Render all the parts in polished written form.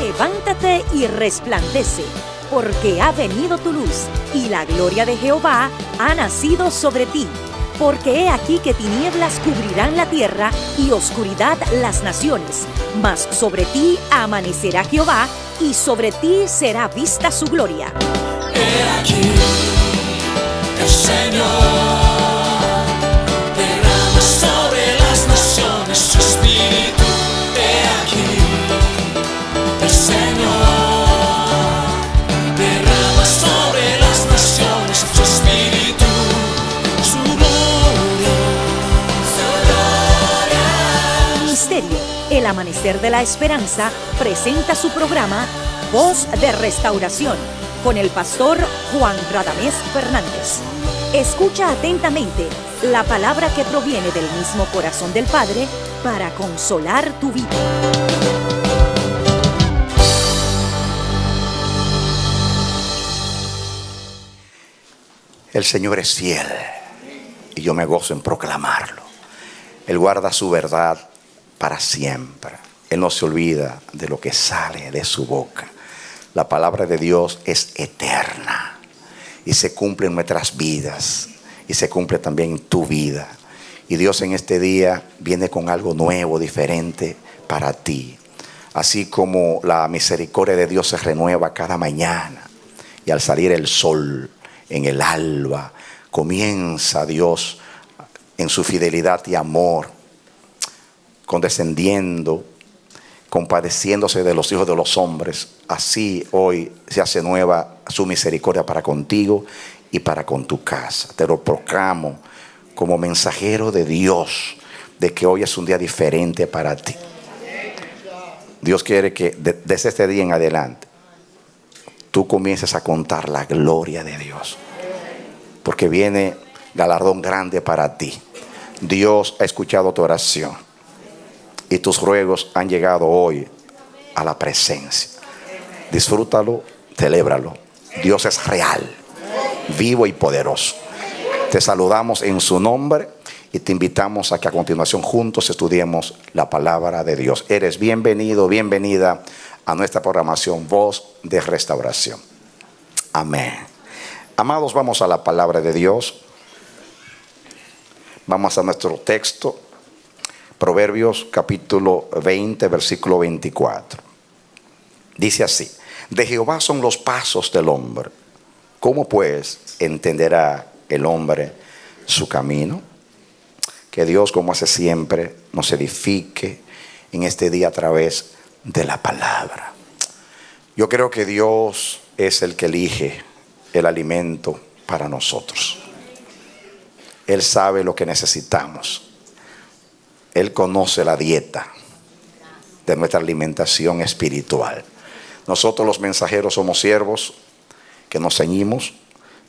Levántate y resplandece, porque ha venido tu luz, y la gloria de Jehová ha nacido sobre ti. Porque he aquí que tinieblas cubrirán la tierra, y oscuridad las naciones. Mas sobre ti amanecerá Jehová, y sobre ti será vista su gloria. He aquí, el Señor derrama sobre las naciones su espíritu. He aquí, el Señor derrama sobre las naciones su espíritu, su gloria, su gloria. Ministerio El Amanecer de la Esperanza presenta su programa Voz de Restauración con el pastor Juan Radamés Fernández. Escucha atentamente la palabra que proviene del mismo corazón del Padre para consolar tu vida. El Señor es fiel y yo me gozo en proclamarlo. Él guarda su verdad para siempre. Él no se olvida de lo que sale de su boca. La palabra de Dios es eterna y se cumple en nuestras vidas y se cumple también en tu vida. Y Dios en este día viene con algo nuevo, diferente para ti. Así como la misericordia de Dios se renueva cada mañana y al salir el sol en el alba, comienza Dios en su fidelidad y amor, condescendiendo, compadeciéndose de los hijos de los hombres. Así hoy se hace nueva su misericordia para contigo y para con tu casa. Te lo proclamo como mensajero de Dios, de que hoy es un día diferente para ti. Dios quiere que desde este día en adelante tú comiences a contar la gloria de Dios, porque viene galardón grande para ti. Dios ha escuchado tu oración y tus ruegos han llegado hoy a la presencia. Disfrútalo, celébralo. Dios es real, vivo y poderoso. Te saludamos en su nombre y te invitamos a que a continuación juntos estudiemos la palabra de Dios. Eres bienvenido, bienvenida a nuestra programación Voz de Restauración. Amén. Amados, vamos a la palabra de Dios. Vamos a nuestro texto. Proverbios capítulo 20, versículo 24. Dice así: de Jehová son los pasos del hombre. ¿Cómo pues entenderá el hombre su camino? Que Dios, como hace siempre, nos edifique en este día a través de la palabra. Yo creo que Dios es el que elige el alimento para nosotros. Él sabe lo que necesitamos. Él conoce la dieta de nuestra alimentación espiritual. Nosotros los mensajeros somos siervos que nos ceñimos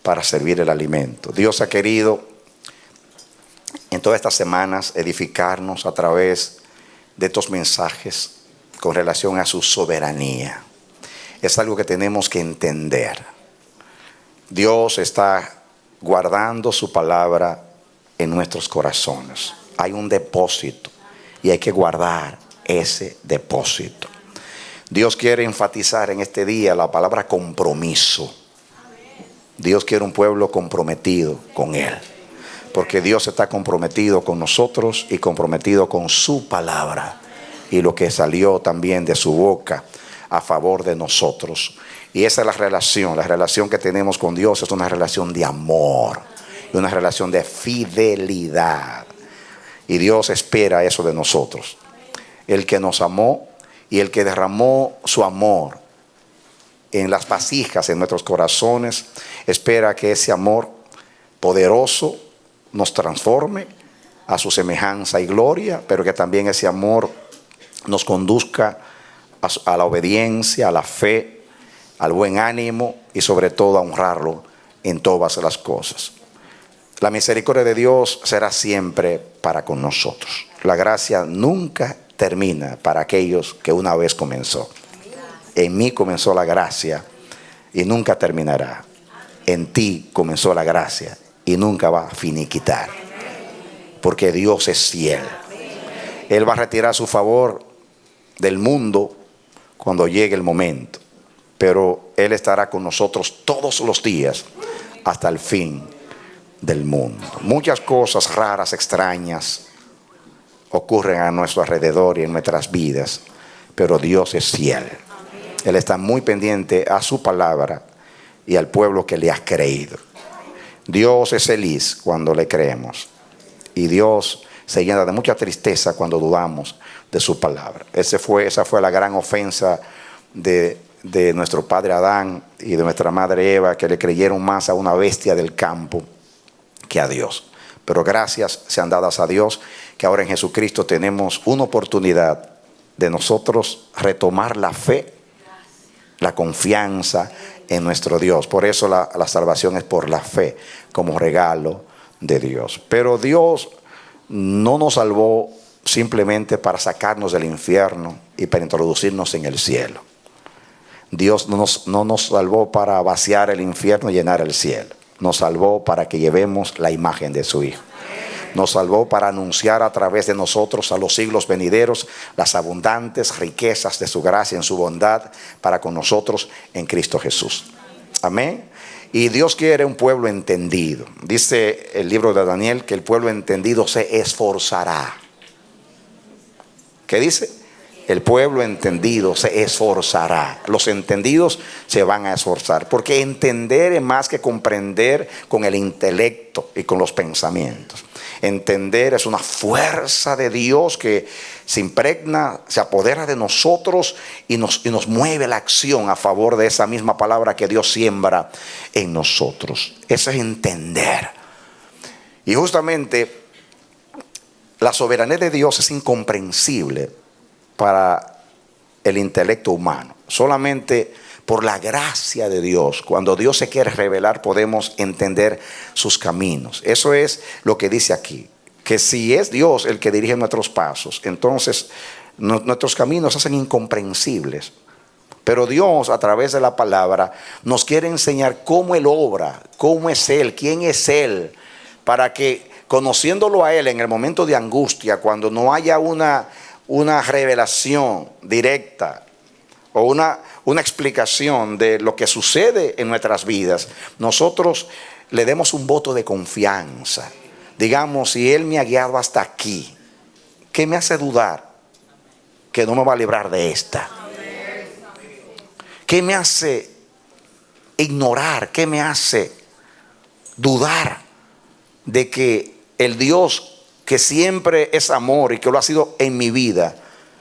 para servir el alimento. Dios ha querido en todas estas semanas edificarnos a través de estos mensajes con relación a su soberanía. Es algo que tenemos que entender. Dios está guardando su palabra en nuestros corazones. Hay un depósito y hay que guardar ese depósito. Dios quiere enfatizar en este día la palabra compromiso. Dios quiere un pueblo comprometido con Él, porque Dios está comprometido con nosotros y comprometido con su palabra y lo que salió también de su boca a favor de nosotros. Y esa es la relación que tenemos con Dios. Es una relación de amor y una relación de fidelidad. Y Dios espera eso de nosotros. El que nos amó y el que derramó su amor en las vasijas, en nuestros corazones, espera que ese amor poderoso nos transforme a su semejanza y gloria, pero que también ese amor nos conduzca a la obediencia, a la fe, al buen ánimo y sobre todo a honrarlo en todas las cosas. La misericordia de Dios será siempre para con nosotros. La gracia nunca termina para aquellos que una vez comenzó. En mí comenzó la gracia y nunca terminará. En ti comenzó la gracia y nunca va a finiquitar. Porque Dios es fiel. Él va a retirar su favor del mundo cuando llegue el momento. Pero Él estará con nosotros todos los días hasta el fin del mundo. Muchas cosas raras, extrañas ocurren a nuestro alrededor y en nuestras vidas, pero Dios es fiel. Él está muy pendiente a su palabra y al pueblo que le ha creído. Dios es feliz cuando le creemos, y Dios se llena de mucha tristeza cuando dudamos de su palabra. Esa fue la gran ofensa de nuestro padre Adán y de nuestra madre Eva, que le creyeron más a una bestia del campo que a Dios. Pero gracias sean dadas a Dios que ahora en Jesucristo tenemos una oportunidad de nosotros retomar la fe, la confianza en nuestro Dios. Por eso la salvación es por la fe, como regalo de Dios. Pero Dios no nos salvó simplemente para sacarnos del infierno y para introducirnos en el cielo. Dios no nos salvó para vaciar el infierno y llenar el cielo. Nos salvó para que llevemos la imagen de su Hijo. Nos salvó para anunciar a través de nosotros a los siglos venideros las abundantes riquezas de su gracia en su bondad para con nosotros en Cristo Jesús. Amén. Y Dios quiere un pueblo entendido. Dice el libro de Daniel que el pueblo entendido se esforzará. ¿Qué dice? El pueblo entendido se esforzará. Los entendidos se van a esforzar. Porque entender es más que comprender con el intelecto y con los pensamientos. Entender es una fuerza de Dios que se impregna, se apodera de nosotros y nos mueve la acción a favor de esa misma palabra que Dios siembra en nosotros. Eso es entender. Y justamente la soberanía de Dios es incomprensible para el intelecto humano. Solamente por la gracia de Dios, cuando Dios se quiere revelar, podemos entender sus caminos. Eso es lo que dice aquí, que si es Dios el que dirige nuestros pasos, entonces nuestros caminos se hacen incomprensibles. Pero Dios, a través de la palabra, nos quiere enseñar cómo Él obra, cómo es Él, quién es Él, para que, conociéndolo a Él en el momento de angustia, cuando no haya una revelación directa o una explicación de lo que sucede en nuestras vidas, nosotros le demos un voto de confianza. Digamos, si Él me ha guiado hasta aquí, ¿qué me hace dudar que no me va a librar de esta? ¿Qué me hace ignorar? ¿Qué me hace dudar de que el Dios que siempre es amor y que lo ha sido en mi vida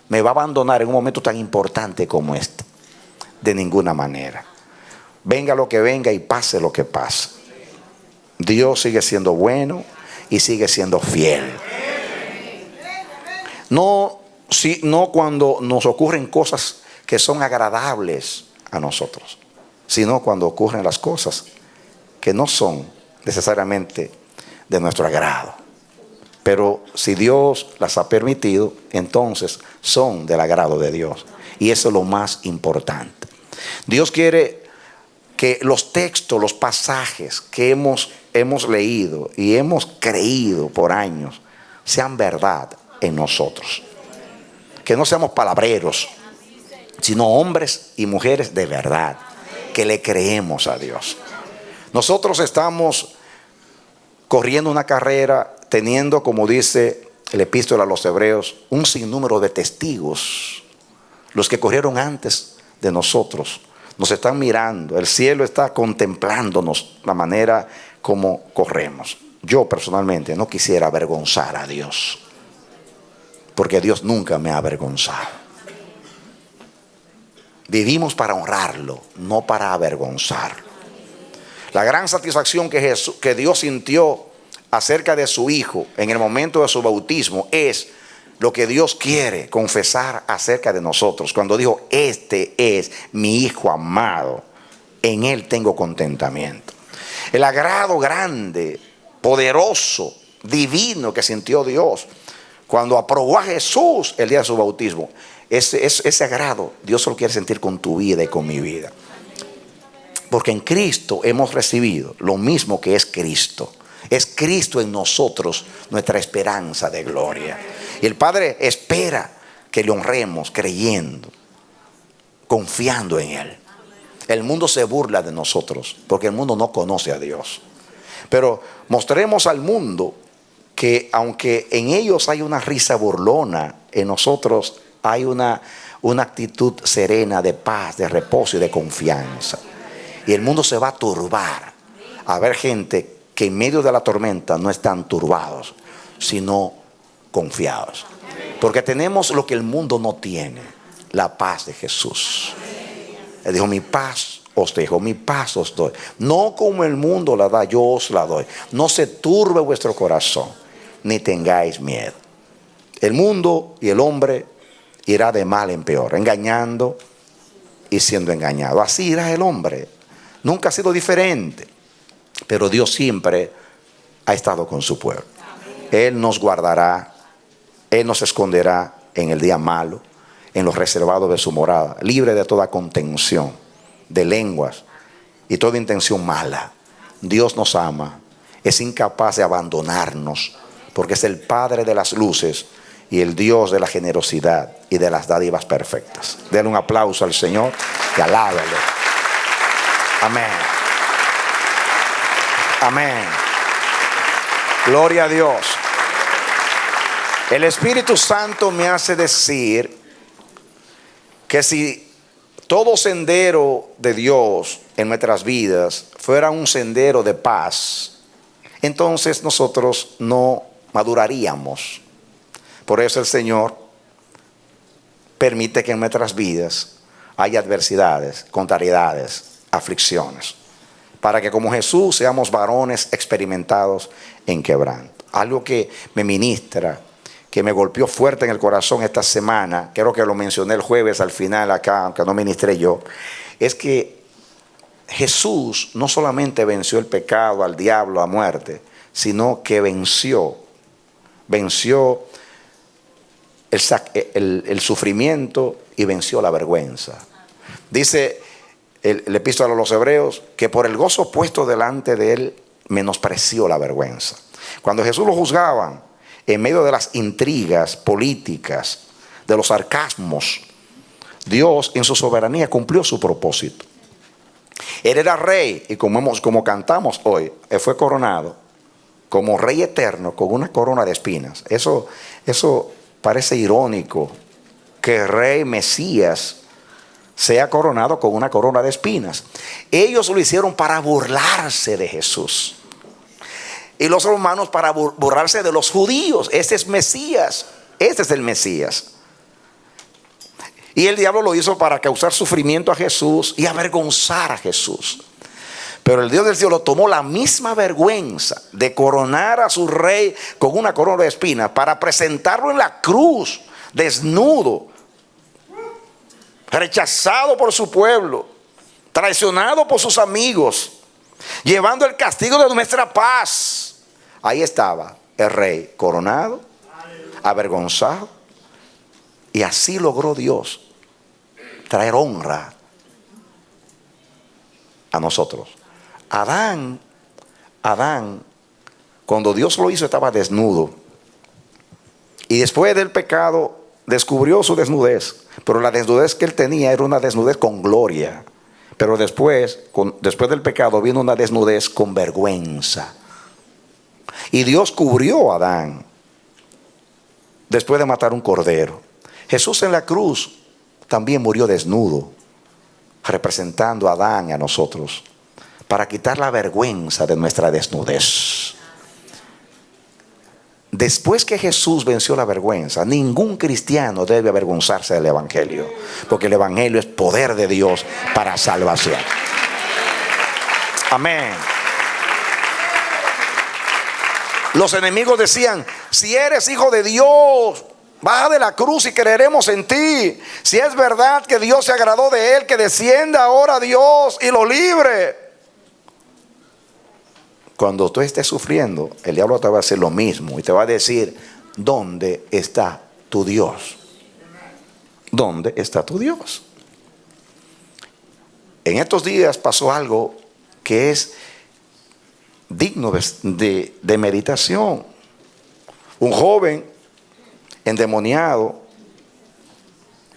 me va a abandonar en un momento tan importante como este? De ninguna manera. Venga lo que venga y pase lo que pase, Dios sigue siendo bueno y sigue siendo fiel. No cuando nos ocurren cosas que son agradables a nosotros, sino cuando ocurren las cosas que no son necesariamente de nuestro agrado. Pero si Dios las ha permitido, entonces son del agrado de Dios. Y eso es lo más importante. Dios quiere que los textos, los pasajes que hemos leído y hemos creído por años sean verdad en nosotros. Que no seamos palabreros, sino hombres y mujeres de verdad, que le creemos a Dios. Nosotros estamos corriendo una carrera, teniendo, como dice el epístola a los Hebreos, un sinnúmero de testigos. Los que corrieron antes de nosotros nos están mirando. El cielo está contemplándonos la manera como corremos. Yo personalmente no quisiera avergonzar a Dios, porque Dios nunca me ha avergonzado. Vivimos para honrarlo, no para avergonzarlo. La gran satisfacción que Dios sintió acerca de su Hijo en el momento de su bautismo es lo que Dios quiere confesar acerca de nosotros. Cuando dijo: este es mi Hijo amado, en Él tengo contentamiento. El agrado grande, poderoso, divino que sintió Dios cuando aprobó a Jesús el día de su bautismo. Ese agrado Dios lo quiere sentir con tu vida y con mi vida. Porque en Cristo hemos recibido lo mismo que es Cristo. Es Cristo en nosotros, nuestra esperanza de gloria. Y el Padre espera que le honremos creyendo, confiando en Él. El mundo se burla de nosotros porque el mundo no conoce a Dios. Pero mostremos al mundo que aunque en ellos hay una risa burlona, en nosotros hay una actitud serena de paz, de reposo y de confianza. Y el mundo se va a turbar a ver gente que en medio de la tormenta no están turbados, sino confiados. Porque tenemos lo que el mundo no tiene, la paz de Jesús. Él dijo: mi paz os dejo, mi paz os doy. No como el mundo la da, yo os la doy. No se turbe vuestro corazón, ni tengáis miedo. El mundo y el hombre irá de mal en peor, engañando y siendo engañado. Así irá el hombre. Nunca ha sido diferente. Pero Dios siempre ha estado con su pueblo. Él nos guardará, Él nos esconderá en el día malo, en los reservados de su morada, libre de toda contención, de lenguas y toda intención mala. Dios nos ama, es incapaz de abandonarnos, porque es el Padre de las luces y el Dios de la generosidad y de las dádivas perfectas. Denle un aplauso al Señor y alábele. Amén. Amén. Gloria a Dios. El Espíritu Santo me hace decir que si todo sendero de Dios en nuestras vidas fuera un sendero de paz, entonces nosotros no maduraríamos. Por eso el Señor permite que en nuestras vidas haya adversidades, contrariedades, aflicciones, para que como Jesús seamos varones experimentados en quebranto. Algo que me ministra, que me golpeó fuerte en el corazón esta semana, creo que lo mencioné el jueves al final acá, aunque no ministré yo, es que Jesús no solamente venció el pecado, al diablo, a muerte, sino que venció el sufrimiento y venció la vergüenza. Dice el epístola a los Hebreos que por el gozo puesto delante de él menospreció la vergüenza. Cuando Jesús lo juzgaban en medio de las intrigas políticas, de los sarcasmos, Dios en su soberanía cumplió su propósito. Él era rey y como cantamos hoy, él fue coronado como rey eterno con una corona de espinas. Eso parece irónico, que el rey Mesías sea coronado con una corona de espinas. Ellos lo hicieron para burlarse de Jesús. Y los romanos para burlarse de los judíos. Este es Mesías. Este es el Mesías. Y el diablo lo hizo para causar sufrimiento a Jesús y avergonzar a Jesús. Pero el Dios del cielo tomó la misma vergüenza de coronar a su rey con una corona de espinas para presentarlo en la cruz, desnudo, rechazado por su pueblo, traicionado por sus amigos, llevando el castigo de nuestra paz. Ahí estaba el rey coronado, avergonzado, y así logró Dios traer honra a nosotros. Adán, cuando Dios lo hizo, estaba desnudo, y después del pecado descubrió su desnudez. Pero la desnudez que él tenía era una desnudez con gloria. Pero después del pecado vino una desnudez con vergüenza. Y Dios cubrió a Adán después de matar un cordero. Jesús en la cruz también murió desnudo, representando a Adán y a nosotros, para quitar la vergüenza de nuestra desnudez. Después que Jesús venció la vergüenza, ningún cristiano debe avergonzarse del Evangelio, porque el Evangelio es poder de Dios para salvación. Amén. Los enemigos decían: si eres hijo de Dios, baja de la cruz y creeremos en ti. Si es verdad que Dios se agradó de él, que descienda ahora Dios y lo libre. Cuando tú estés sufriendo, el diablo te va a hacer lo mismo y te va a decir: ¿dónde está tu Dios? ¿Dónde está tu Dios? En estos días pasó algo que es digno de meditación. Un joven endemoniado,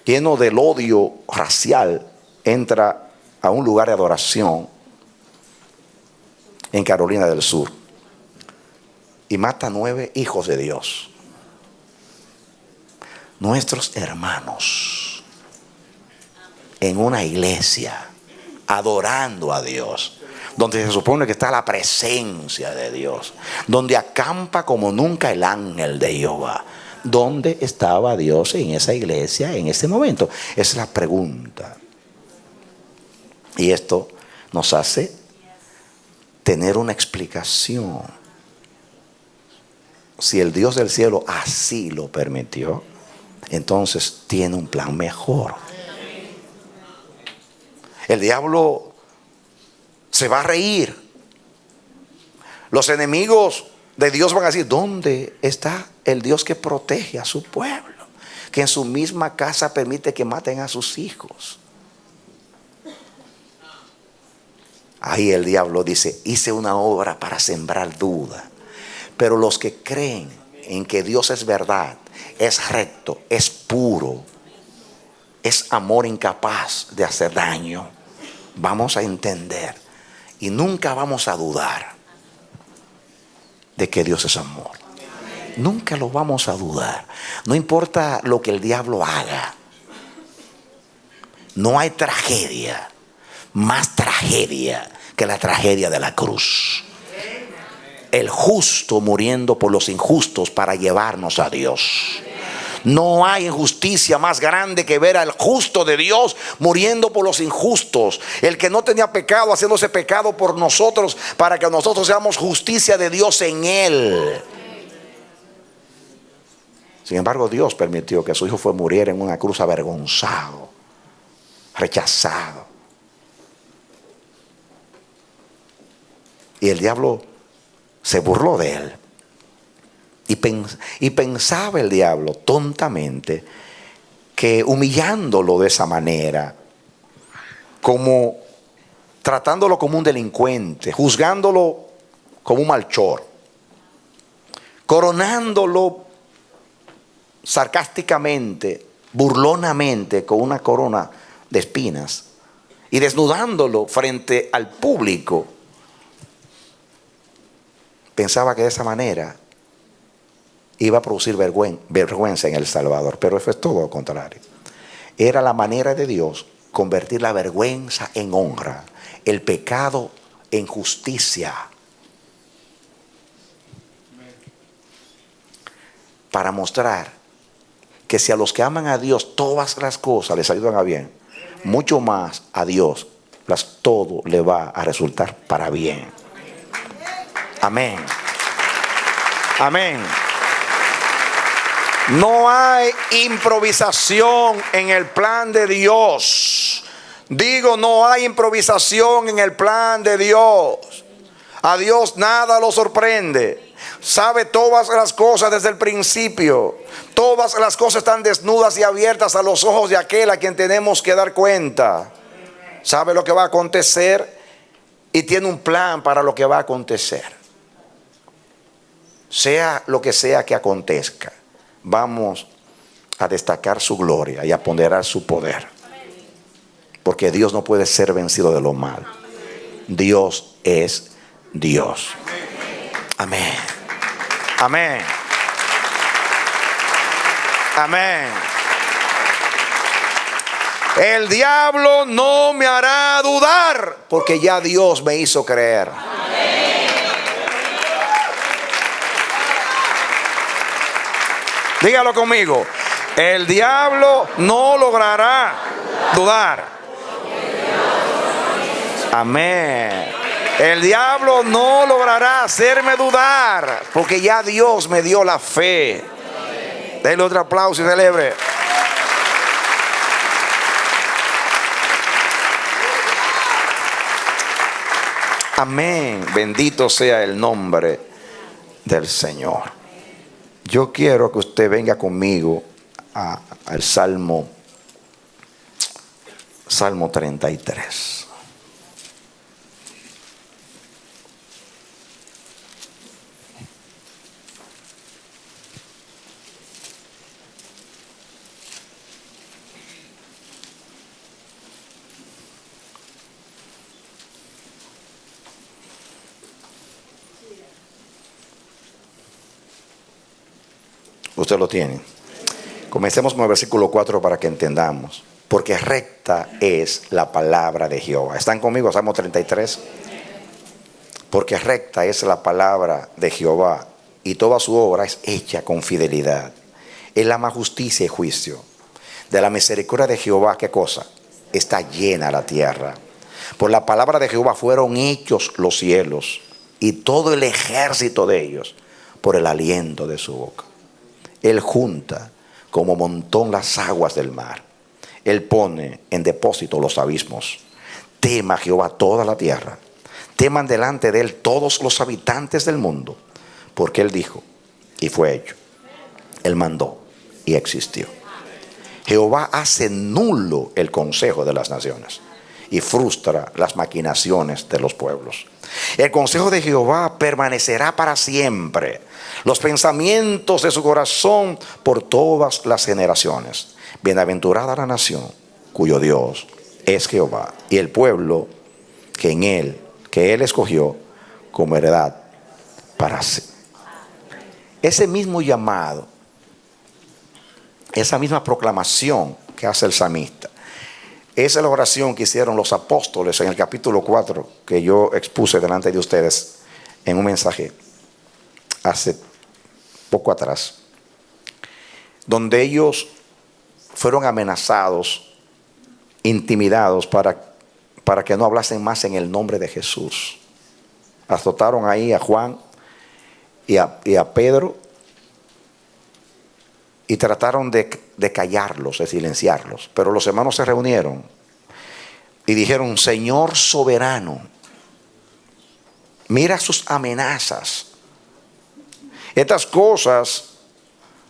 lleno del odio racial, entra a un lugar de adoración en Carolina del Sur y mata 9 hijos de Dios, nuestros hermanos, en una iglesia adorando a Dios, donde se supone que está la presencia de Dios, donde acampa como nunca el ángel de Jehová. ¿Dónde estaba Dios en esa iglesia en ese momento? Esa es la pregunta. Y esto nos hace tener una explicación. Si el Dios del cielo así lo permitió, entonces tiene un plan mejor. El diablo se va a reír. Los enemigos de Dios van a decir: ¿dónde está el Dios que protege a su pueblo? Que en su misma casa permite que maten a sus hijos. Ahí el diablo dice: hice una obra para sembrar duda. Pero los que creen en que Dios es verdad, es recto, es puro, es amor incapaz de hacer daño, vamos a entender y nunca vamos a dudar de que Dios es amor. Nunca lo vamos a dudar. No importa lo que el diablo haga. No hay tragedia, más tragedia que la tragedia de la cruz. El justo muriendo por los injustos para llevarnos a Dios. No hay injusticia más grande que ver al justo de Dios muriendo por los injustos. El que no tenía pecado haciéndose pecado por nosotros para que nosotros seamos justicia de Dios en él. Sin embargo, Dios permitió que su hijo muriera en una cruz avergonzado, rechazado. Y el diablo se burló de él. Y pensaba el diablo tontamente que humillándolo de esa manera, como tratándolo como un delincuente, juzgándolo como un malhechor, coronándolo sarcásticamente, burlonamente con una corona de espinas y desnudándolo frente al público, pensaba que de esa manera iba a producir vergüenza en El Salvador. Pero eso es todo lo contrario. Era la manera de Dios convertir la vergüenza en honra, el pecado en justicia, para mostrar que si a los que aman a Dios todas las cosas les ayudan a bien, mucho más a Dios todo le va a resultar para bien. Amén. Amén. No hay improvisación en el plan de Dios. Digo, no hay improvisación en el plan de Dios. A Dios nada lo sorprende. Sabe todas las cosas desde el principio. Todas las cosas están desnudas y abiertas a los ojos de aquel a quien tenemos que dar cuenta. Sabe lo que va a acontecer y tiene un plan para lo que va a acontecer. Sea lo que sea que acontezca, vamos a destacar su gloria y a ponderar su poder. Porque Dios no puede ser vencido de lo malo. Dios es Dios. Amén. Amén. Amén. El diablo no me hará dudar, porque ya Dios me hizo creer. Dígalo conmigo. El diablo no logrará dudar. Amén. El diablo no logrará hacerme dudar, porque ya Dios me dio la fe. Denle otro aplauso y celebre. Amén. Bendito sea el nombre del Señor. Yo quiero que usted venga conmigo al Salmo 33. Usted lo tiene. Comencemos con el versículo 4 para que entendamos. Porque recta es la palabra de Jehová. ¿Están conmigo? Salmo 33. Porque recta es la palabra de Jehová, y toda su obra es hecha con fidelidad. Él ama justicia y juicio. De la misericordia de Jehová, ¿qué cosa? Está llena la tierra. Por la palabra de Jehová fueron hechos los cielos, y todo el ejército de ellos, por el aliento de su boca. Él junta como montón las aguas del mar. Él pone en depósito los abismos. Tema Jehová toda la tierra. Teman delante de él todos los habitantes del mundo. Porque él dijo, y fue hecho. Él mandó, y existió. Jehová hace nulo el consejo de las naciones, y frustra las maquinaciones de los pueblos. El consejo de Jehová permanecerá para siempre, los pensamientos de su corazón por todas las generaciones. Bienaventurada la nación cuyo Dios es Jehová, y el pueblo que él escogió como heredad para sí. Ese mismo llamado, esa misma proclamación que hace el salmista, esa es la oración que hicieron los apóstoles en el capítulo 4 que yo expuse delante de ustedes en un mensaje hace poco atrás, donde ellos fueron amenazados, intimidados para que no hablasen más en el nombre de Jesús. Azotaron ahí a Juan y a Pedro y trataron de callarlos, de silenciarlos. Pero los hermanos se reunieron y dijeron: Señor soberano, mira sus amenazas. Estas cosas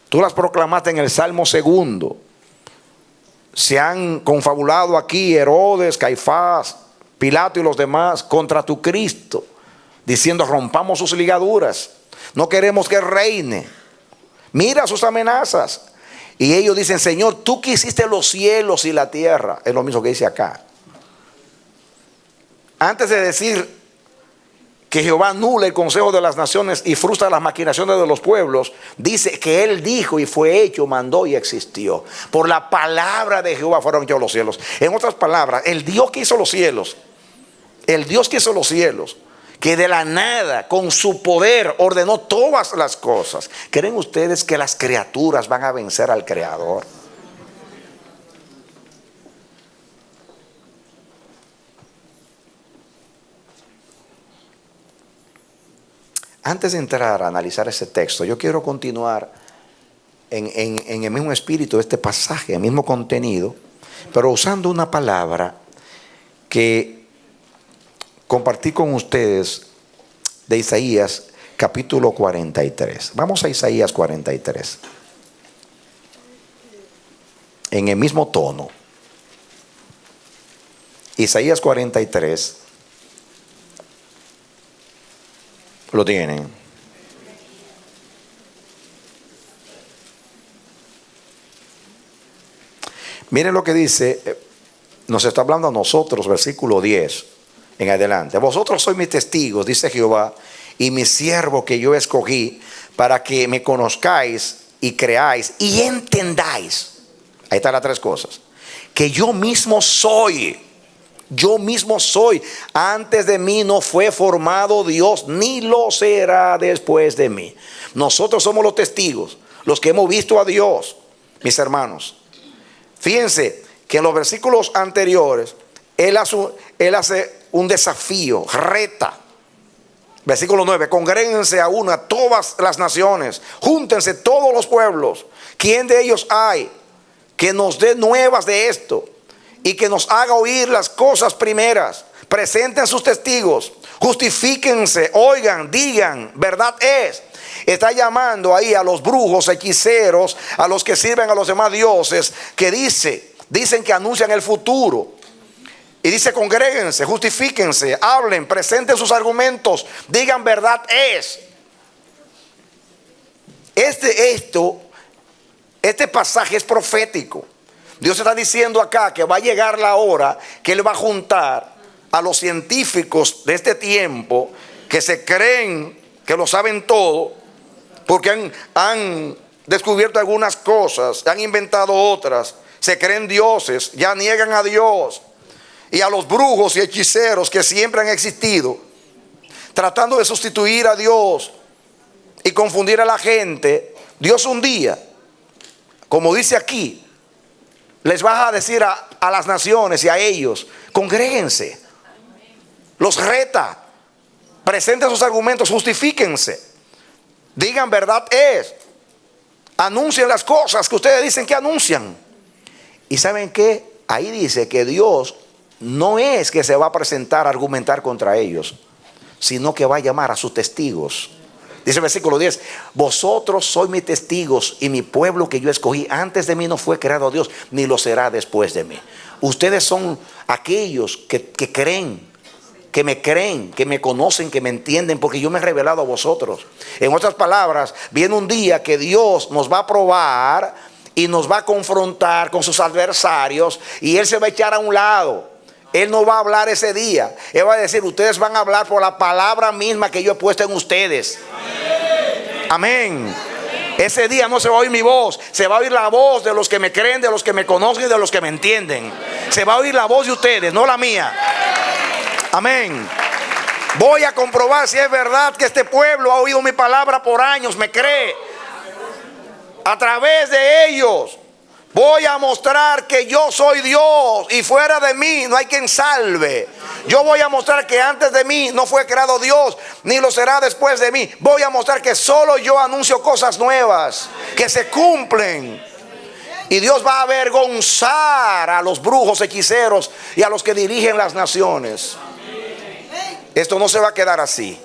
tú las proclamaste en el Salmo 2. Se han confabulado aquí Herodes, Caifás, Pilato y los demás contra tu Cristo, diciendo: rompamos sus ligaduras, no queremos que reine. Mira sus amenazas. Y ellos dicen: Señor, tú que hiciste los cielos y la tierra. Es lo mismo que dice acá. Antes de decir que Jehová anula el consejo de las naciones y frustra las maquinaciones de los pueblos, dice que Él dijo y fue hecho, mandó y existió. Por la palabra de Jehová fueron hechos los cielos. En otras palabras, el Dios que hizo los cielos, que de la nada, con su poder, ordenó todas las cosas. ¿Creen ustedes que las criaturas van a vencer al Creador? Antes de entrar a analizar ese texto, yo quiero continuar en el mismo espíritu de este pasaje, el mismo contenido, pero usando una palabra que compartí con ustedes de Isaías capítulo 43. Vamos a Isaías 43. En el mismo tono. Isaías 43. Lo tienen. Miren lo que dice. Nos está hablando a nosotros, versículo 10 en adelante. Vosotros sois mis testigos, dice Jehová, y mi siervo que yo escogí, para que me conozcáis y creáis y entendáis. Ahí están las tres cosas. Que yo mismo soy. Yo mismo soy. Antes de mí no fue formado Dios, ni lo será después de mí. Nosotros somos los testigos, los que hemos visto a Dios, mis hermanos. Fíjense que en los versículos anteriores Él hace un desafío, reta. Versículo 9: congréguense a una todas las naciones, júntense todos los pueblos. ¿Quién de ellos hay que nos dé nuevas de esto y que nos haga oír las cosas primeras? Presenten sus testigos, justifíquense, oigan, digan, verdad es. Está llamando ahí a los brujos, hechiceros, a los que sirven a los demás dioses, que dicen que anuncian el futuro. Y dice: congréguense, justifíquense, hablen, presenten sus argumentos, digan verdad es. Este pasaje es profético. Dios está diciendo acá que va a llegar la hora que Él va a juntar a los científicos de este tiempo, que se creen que lo saben todo, porque han descubierto algunas cosas, han inventado otras, se creen dioses, ya niegan a Dios y a los brujos y hechiceros que siempre han existido, tratando de sustituir a Dios y confundir a la gente. Dios un día, como dice aquí, les va a decir a las naciones y a ellos: congréguense. Los reta, presenten sus argumentos, justifíquense, digan verdad es, anuncien las cosas que ustedes dicen que anuncian. ¿Y saben qué? Ahí dice que Dios no es que se va a presentar a argumentar contra ellos, sino que va a llamar a sus testigos. Dice el versículo 10: vosotros sois mis testigos y mi pueblo que yo escogí. Antes de mí no fue creado Dios, ni lo será después de mí. Ustedes son aquellos que creen, que me conocen, que me entienden, porque yo me he revelado a vosotros. En otras palabras, viene un día que Dios nos va a probar y nos va a confrontar con sus adversarios, y Él se va a echar a un lado. Él no va a hablar ese día. Él va a decir: ustedes van a hablar por la palabra misma que yo he puesto en ustedes. Amén. Ese día no se va a oír mi voz, se va a oír la voz de los que me creen, de los que me conocen y de los que me entienden. Se va a oír la voz de ustedes, no la mía. Amén. Voy a comprobar si es verdad que este pueblo ha oído mi palabra por años, me cree. A través de ellos voy a mostrar que yo soy Dios y fuera de mí no hay quien salve. Yo voy a mostrar que antes de mí no fue creado Dios, ni lo será después de mí. Voy a mostrar que solo yo anuncio cosas nuevas, que se cumplen. Y Dios va a avergonzar a los brujos, hechiceros y a los que dirigen las naciones. Esto no se va a quedar así.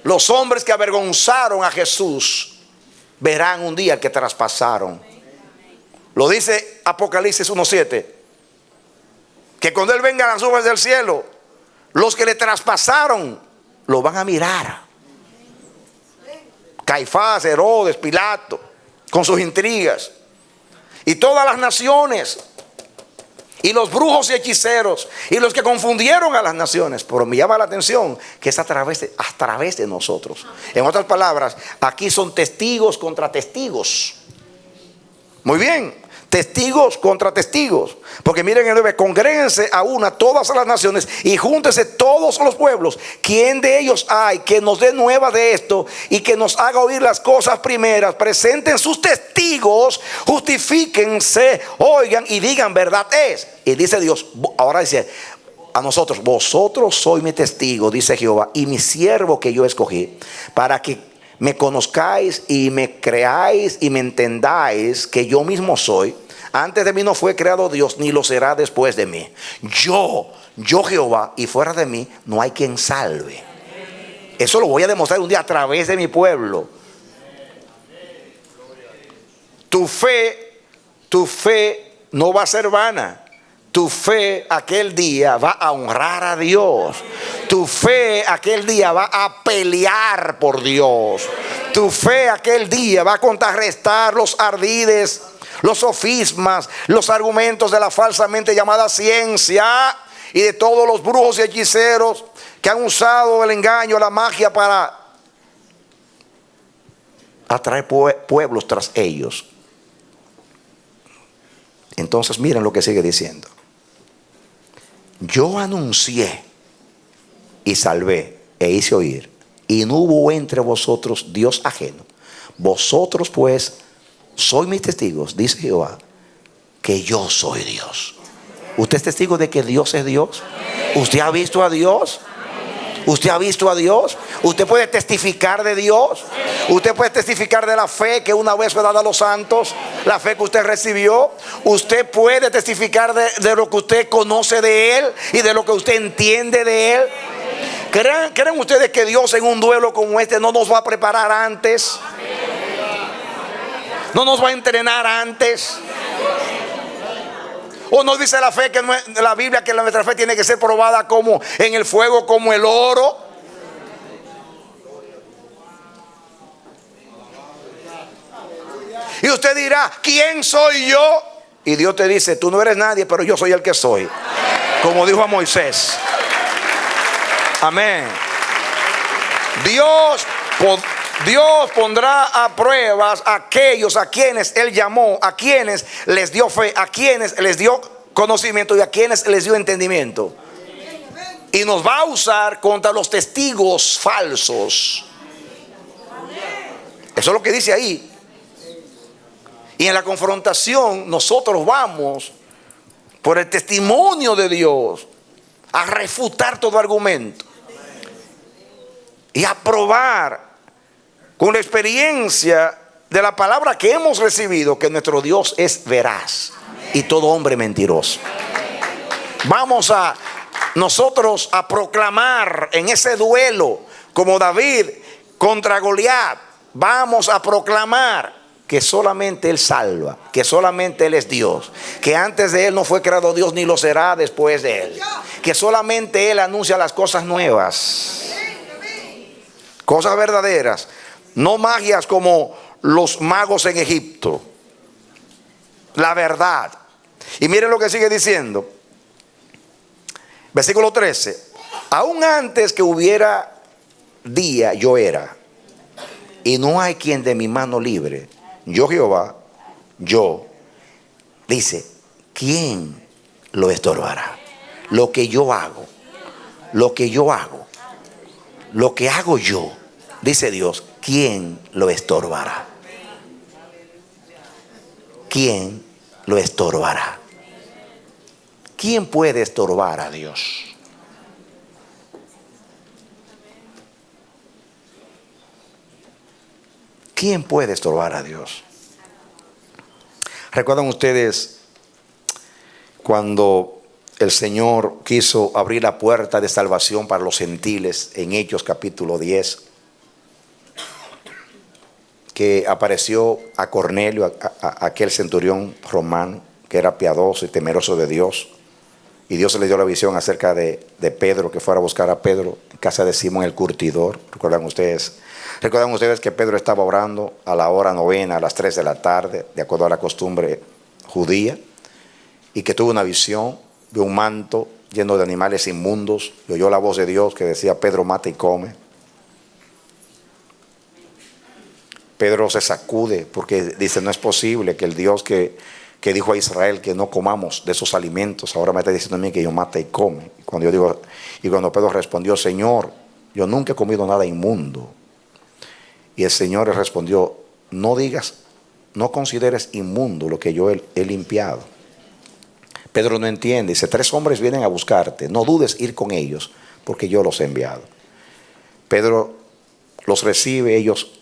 Los hombres que avergonzaron a Jesús verán un día que traspasaron. Lo dice Apocalipsis 1:7, que cuando Él venga a las nubes del cielo, los que le traspasaron lo van a mirar. Caifás, Herodes, Pilato, con sus intrigas, y todas las naciones, y los brujos y hechiceros, y los que confundieron a las naciones. Pero me llama la atención que es a través de nosotros. En otras palabras, aquí son testigos contra testigos. Muy bien, testigos contra testigos. Porque miren el 9: congréguense a una todas las naciones y júntense todos los pueblos. ¿Quién de ellos hay que nos dé nueva de esto y que nos haga oír las cosas primeras? Presenten sus testigos, justifíquense, oigan y digan verdad es. Y dice Dios, ahora dice a nosotros: vosotros sois mi testigo, dice Jehová, y mi siervo que yo escogí, para que me conozcáis y me creáis y me entendáis que yo mismo soy. Antes de mí no fue creado Dios, ni lo será después de mí. Yo Jehová, y fuera de mí no hay quien salve. Eso lo voy a demostrar un día a través de mi pueblo. Tu fe no va a ser vana. Tu fe aquel día va a honrar a Dios. Tu fe aquel día va a pelear por Dios. Tu fe aquel día va a contrarrestar los ardides, los sofismas, los argumentos de la falsamente llamada ciencia y de todos los brujos y hechiceros que han usado el engaño, la magia para atraer pueblos tras ellos. Entonces miren lo que sigue diciendo: yo anuncié y salvé e hice oír, y no hubo entre vosotros Dios ajeno. Vosotros pues sois mis testigos, dice Jehová, que yo soy Dios. ¿Usted es testigo de que Dios es Dios? ¿Usted ha visto a Dios? ¿Usted ha visto a Dios? ¿Usted puede testificar de Dios? ¿Usted puede testificar de la fe que una vez fue dada a los santos? La fe que usted recibió. ¿Usted puede testificar de lo que usted conoce de Él y de lo que usted entiende de Él? ¿Creen ustedes que Dios en un duelo como este no nos va a preparar antes? ¿No nos va a entrenar antes? ¿O no dice la Biblia que nuestra fe tiene que ser probada como en el fuego, como el oro? Y usted dirá: ¿quién soy yo? Y Dios te dice: tú no eres nadie, pero yo soy el que soy. Como dijo a Moisés. Amén. Dios Dios pondrá a pruebas a aquellos a quienes Él llamó, a quienes les dio fe, a quienes les dio conocimiento y a quienes les dio entendimiento. Y nos va a usar contra los testigos falsos. Eso es lo que dice ahí. Y en la confrontación nosotros vamos por el testimonio de Dios a refutar todo argumento y a probar con la experiencia de la palabra que hemos recibido que nuestro Dios es veraz y todo hombre mentiroso. Vamos a nosotros a proclamar en ese duelo como David contra Goliat. Vamos a proclamar que solamente Él salva, que solamente Él es Dios, que antes de Él no fue creado Dios ni lo será después de Él, que solamente Él anuncia las cosas nuevas, cosas verdaderas, no magias como los magos en Egipto, la verdad. Y miren lo que sigue diciendo, versículo 13: aún antes que hubiera día yo era, y no hay quien de mi mano libre. Yo Jehová, yo, dice, ¿quién lo estorbará? Lo que yo hago, lo que yo hago, lo que hago yo, dice Dios, ¿quién lo estorbará? ¿Quién lo estorbará? ¿Quién puede estorbar a Dios? ¿Quién puede estorbar a Dios? ¿Recuerdan ustedes cuando el Señor quiso abrir la puerta de salvación para los gentiles en Hechos capítulo 10? Que apareció a Cornelio, a aquel centurión romano que era piadoso y temeroso de Dios. Y Dios le dio la visión acerca de Pedro, que fuera a buscar a Pedro en casa de Simón el curtidor. ¿Recuerdan ustedes? Recuerdan ustedes que Pedro estaba orando a la hora novena, a las 3 de la tarde, de acuerdo a la costumbre judía, y que tuvo una visión de un manto lleno de animales inmundos, y oyó la voz de Dios que decía: Pedro, mata y come. Pedro se sacude porque dice: no es posible que el Dios que dijo a Israel que no comamos de esos alimentos, ahora me está diciendo a mí que yo mate y come. Y cuando Pedro respondió: Señor, yo nunca he comido nada inmundo. Y el Señor le respondió: no digas, no consideres inmundo lo que yo he limpiado. Pedro no entiende, dice: 3 hombres vienen a buscarte, no dudes ir con ellos, porque yo los he enviado. Pedro los recibe, ellos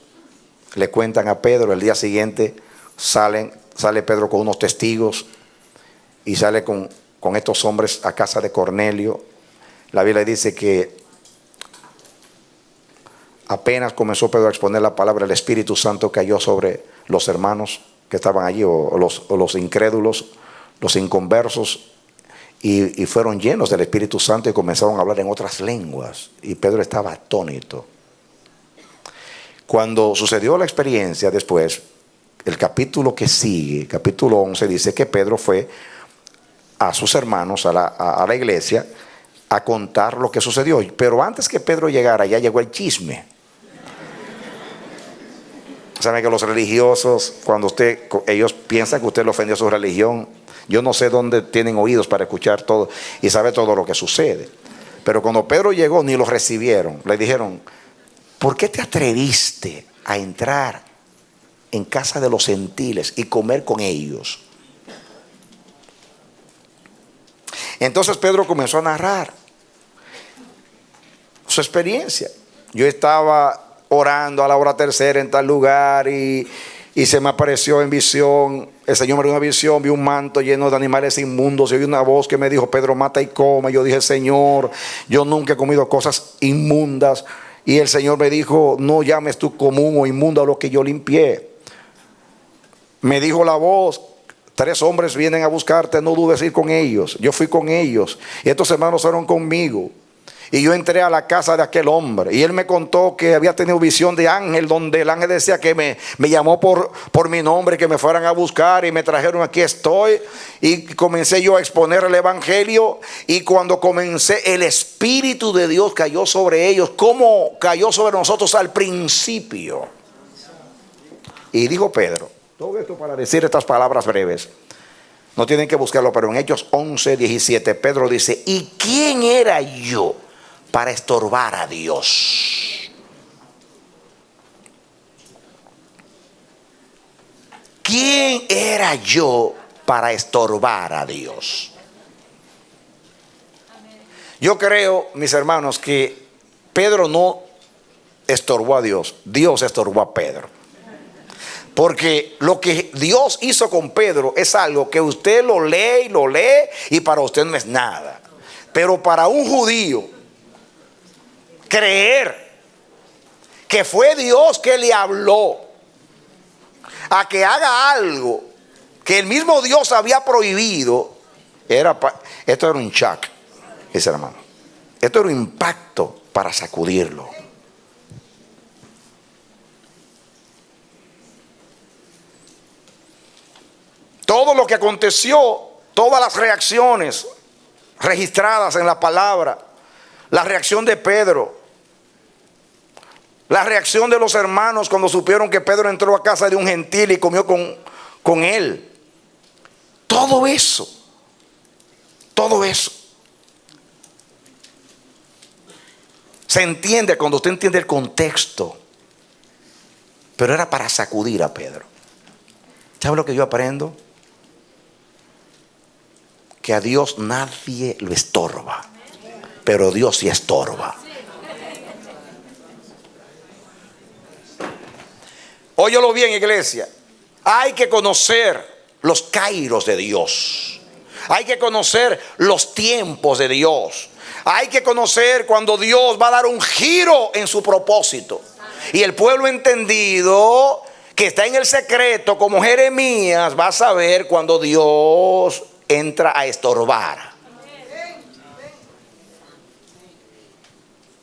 le cuentan a Pedro. El día siguiente sale Pedro con unos testigos y sale con estos hombres a casa de Cornelio. La Biblia dice que apenas comenzó Pedro a exponer la palabra, el Espíritu Santo cayó sobre los hermanos que estaban allí, o los incrédulos, los inconversos, y fueron llenos del Espíritu Santo y comenzaron a hablar en otras lenguas. Y Pedro estaba atónito. Cuando sucedió la experiencia después, el capítulo que sigue, capítulo 11, dice que Pedro fue a sus hermanos, a la iglesia, a contar lo que sucedió. Pero antes que Pedro llegara, ya llegó el chisme. Saben que los religiosos, cuando ellos piensan que usted le ofendió a su religión, yo no sé dónde tienen oídos para escuchar todo y saber todo lo que sucede. Pero cuando Pedro llegó, ni lo recibieron. Le dijeron: ¿por qué te atreviste a entrar en casa de los gentiles y comer con ellos? Entonces Pedro comenzó a narrar su experiencia. Yo estaba orando a la hora tercera en tal lugar y se me apareció en visión, el Señor me dio una visión, vi un manto lleno de animales inmundos y oí una voz que me dijo: Pedro, mata y come. Yo dije: Señor, yo nunca he comido cosas inmundas. Y el Señor me dijo: no llames tú común o inmundo a lo que yo limpié. Me dijo la voz: 3 hombres vienen a buscarte, no dudes ir con ellos. Yo fui con ellos y estos hermanos fueron conmigo. Y yo entré a la casa de aquel hombre y él me contó que había tenido visión de ángel, donde el ángel decía que me llamó por mi nombre, que me fueran a buscar, y me trajeron, aquí estoy. Y comencé yo a exponer el evangelio, y cuando comencé, el Espíritu de Dios cayó sobre ellos, como cayó sobre nosotros al principio. Y dijo Pedro, todo esto para decir estas palabras breves, no tienen que buscarlo, pero en Hechos 11:17 Pedro dice: ¿y quién era yo para estorbar a Dios? ¿Quién era yo para estorbar a Dios? Yo creo, mis hermanos, que Pedro no estorbó a Dios, Dios estorbó a Pedro. Porque lo que Dios hizo con Pedro es algo que usted lo lee y para usted no es nada. Pero para un judío, creer que fue Dios que le habló a que haga algo que el mismo Dios había prohibido, esto era un shock, ese hermano. Esto era un impacto para sacudirlo. Todo lo que aconteció, todas las reacciones registradas en la palabra, la reacción de Pedro, la reacción de los hermanos cuando supieron que Pedro entró a casa de un gentil y comió con él. Todo eso se entiende cuando usted entiende el contexto. Pero era para sacudir a Pedro. ¿Sabe lo que yo aprendo? Que a Dios nadie lo estorba, pero Dios sí estorba. Óyelo bien, iglesia. Hay que conocer los kairos de Dios. Hay que conocer los tiempos de Dios. Hay que conocer cuando Dios va a dar un giro en su propósito. Y el pueblo entendido, que está en el secreto, como Jeremías, va a saber cuando Dios entra a estorbar.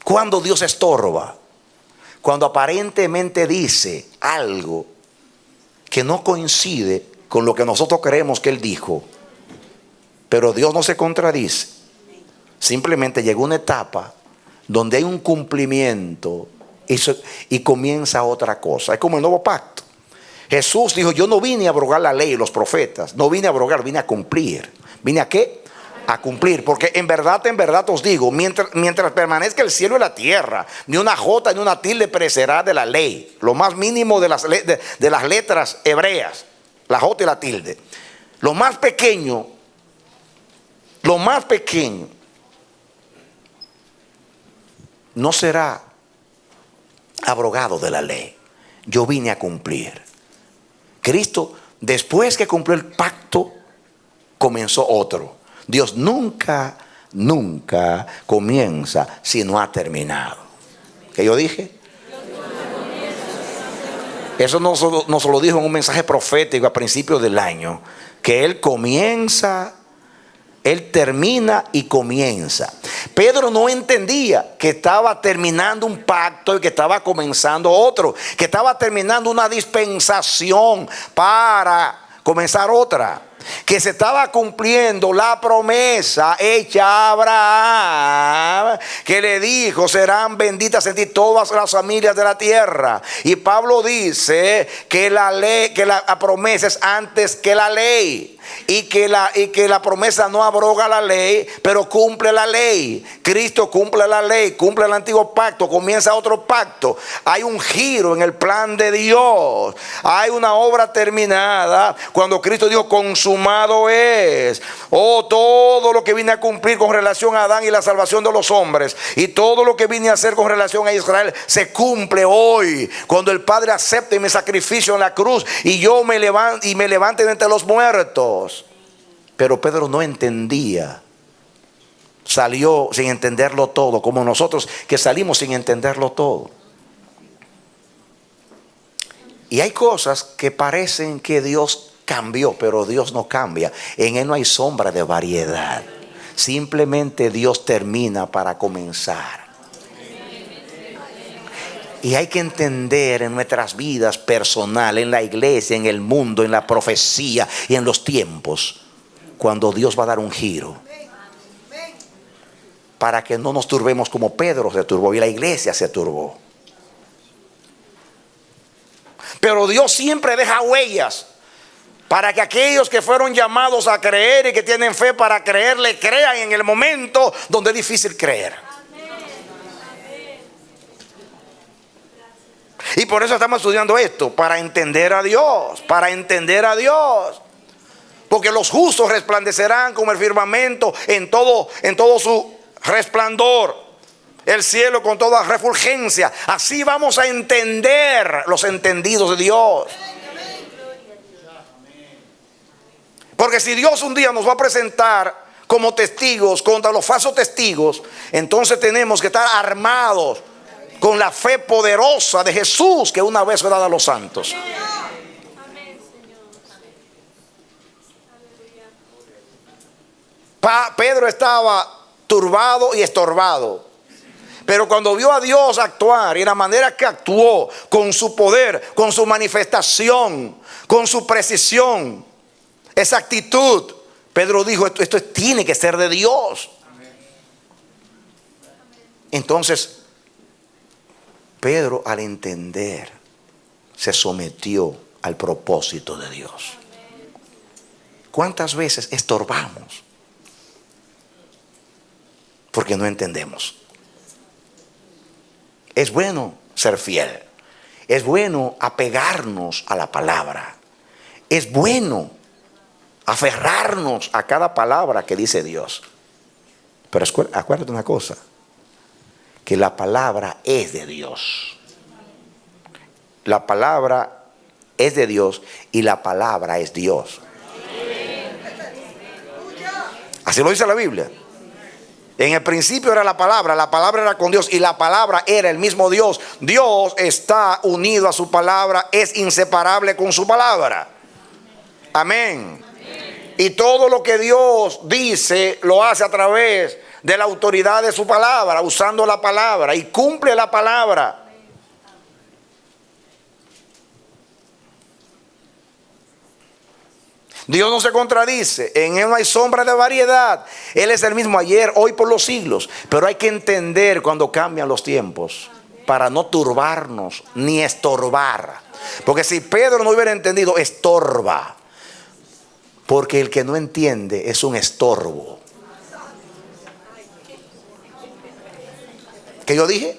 Cuando Dios estorba, cuando aparentemente dice algo que no coincide con lo que nosotros creemos que Él dijo, pero Dios no se contradice. Simplemente llegó una etapa donde hay un cumplimiento y comienza otra cosa. Es como el nuevo pacto. Jesús dijo: yo no vine a abrogar la ley y los profetas. No vine a abrogar, vine a cumplir. ¿Vine a qué? A cumplir. Porque en verdad os digo, mientras permanezca el cielo y la tierra, ni una jota ni una tilde perecerá de la ley. Lo más mínimo de las letras hebreas, la jota y la tilde. Lo más pequeño no será abrogado de la ley. Yo vine a cumplir. Cristo, después que cumplió el pacto, comenzó otro. Dios nunca comienza si no ha terminado. ¿Qué yo dije? Eso no se lo dijo en un mensaje profético a principios del año. Que Él comienza, Él termina y comienza. Pedro no entendía que estaba terminando un pacto y que estaba comenzando otro, que estaba terminando una dispensación para comenzar otra, que se estaba cumpliendo la promesa hecha a Abraham, que le dijo: serán benditas en ti todas las familias de la tierra. Y Pablo dice que la ley, que la promesa es antes que la ley. Y que la promesa no abroga la ley, pero cumple la ley. Cristo cumple la ley, cumple el antiguo pacto, comienza otro pacto. Hay un giro en el plan de Dios. Hay una obra terminada. Cuando Cristo dijo: consumado es. Oh, todo lo que vine a cumplir con relación a Adán y la salvación de los hombres, y todo lo que vine a hacer con relación a Israel, se cumple hoy. Cuando el Padre acepte mi sacrificio en la cruz y yo me levante de entre los muertos. Pero Pedro no entendía. Salió sin entenderlo todo, como nosotros que salimos sin entenderlo todo. Y hay cosas que parecen que Dios cambió, pero Dios no cambia. En Él no hay sombra de variedad. Simplemente Dios termina para comenzar. Y hay que entender en nuestras vidas personales, en la iglesia, en el mundo, en la profecía y en los tiempos, cuando Dios va a dar un giro, para que no nos turbemos como Pedro se turbó y la iglesia se turbó. Pero Dios siempre deja huellas para que aquellos que fueron llamados a creer y que tienen fe para creer, le crean en el momento donde es difícil creer. Y por eso estamos estudiando esto, para entender a Dios, para entender a Dios. Porque los justos resplandecerán como el firmamento en todo su resplandor. El cielo con toda refulgencia. Así vamos a entender los entendidos de Dios. Porque si Dios un día nos va a presentar como testigos contra los falsos testigos, entonces tenemos que estar armados con la fe poderosa de Jesús que una vez fue dada a los santos. Pedro estaba turbado y estorbado, pero cuando vio a Dios actuar y la manera que actuó, con su poder, con su manifestación, con su precisión, esa actitud, Pedro dijo: esto tiene que ser de Dios. Entonces Pedro, al entender, se sometió al propósito de Dios. ¿Cuántas veces estorbamos? Porque no entendemos. Es bueno ser fiel. Es bueno apegarnos a la palabra. Es bueno aferrarnos a cada palabra que dice Dios. Pero acuérdate una cosa, que la palabra es de Dios. La palabra es de Dios y la palabra es Dios. Así lo dice la Biblia. En el principio era la palabra era con Dios y la palabra era el mismo Dios. Dios está unido a su palabra, es inseparable con su palabra. Amén. Y todo lo que Dios dice lo hace a través de la autoridad de su palabra, usando la palabra, y cumple la palabra. Dios no se contradice, en Él no hay sombra de variedad. Él es el mismo ayer, hoy, por los siglos. Pero hay que entender cuando cambian los tiempos, para no turbarnos ni estorbar. Porque si Pedro no hubiera entendido, estorba. Porque el que no entiende es un estorbo. ¿Qué yo dije?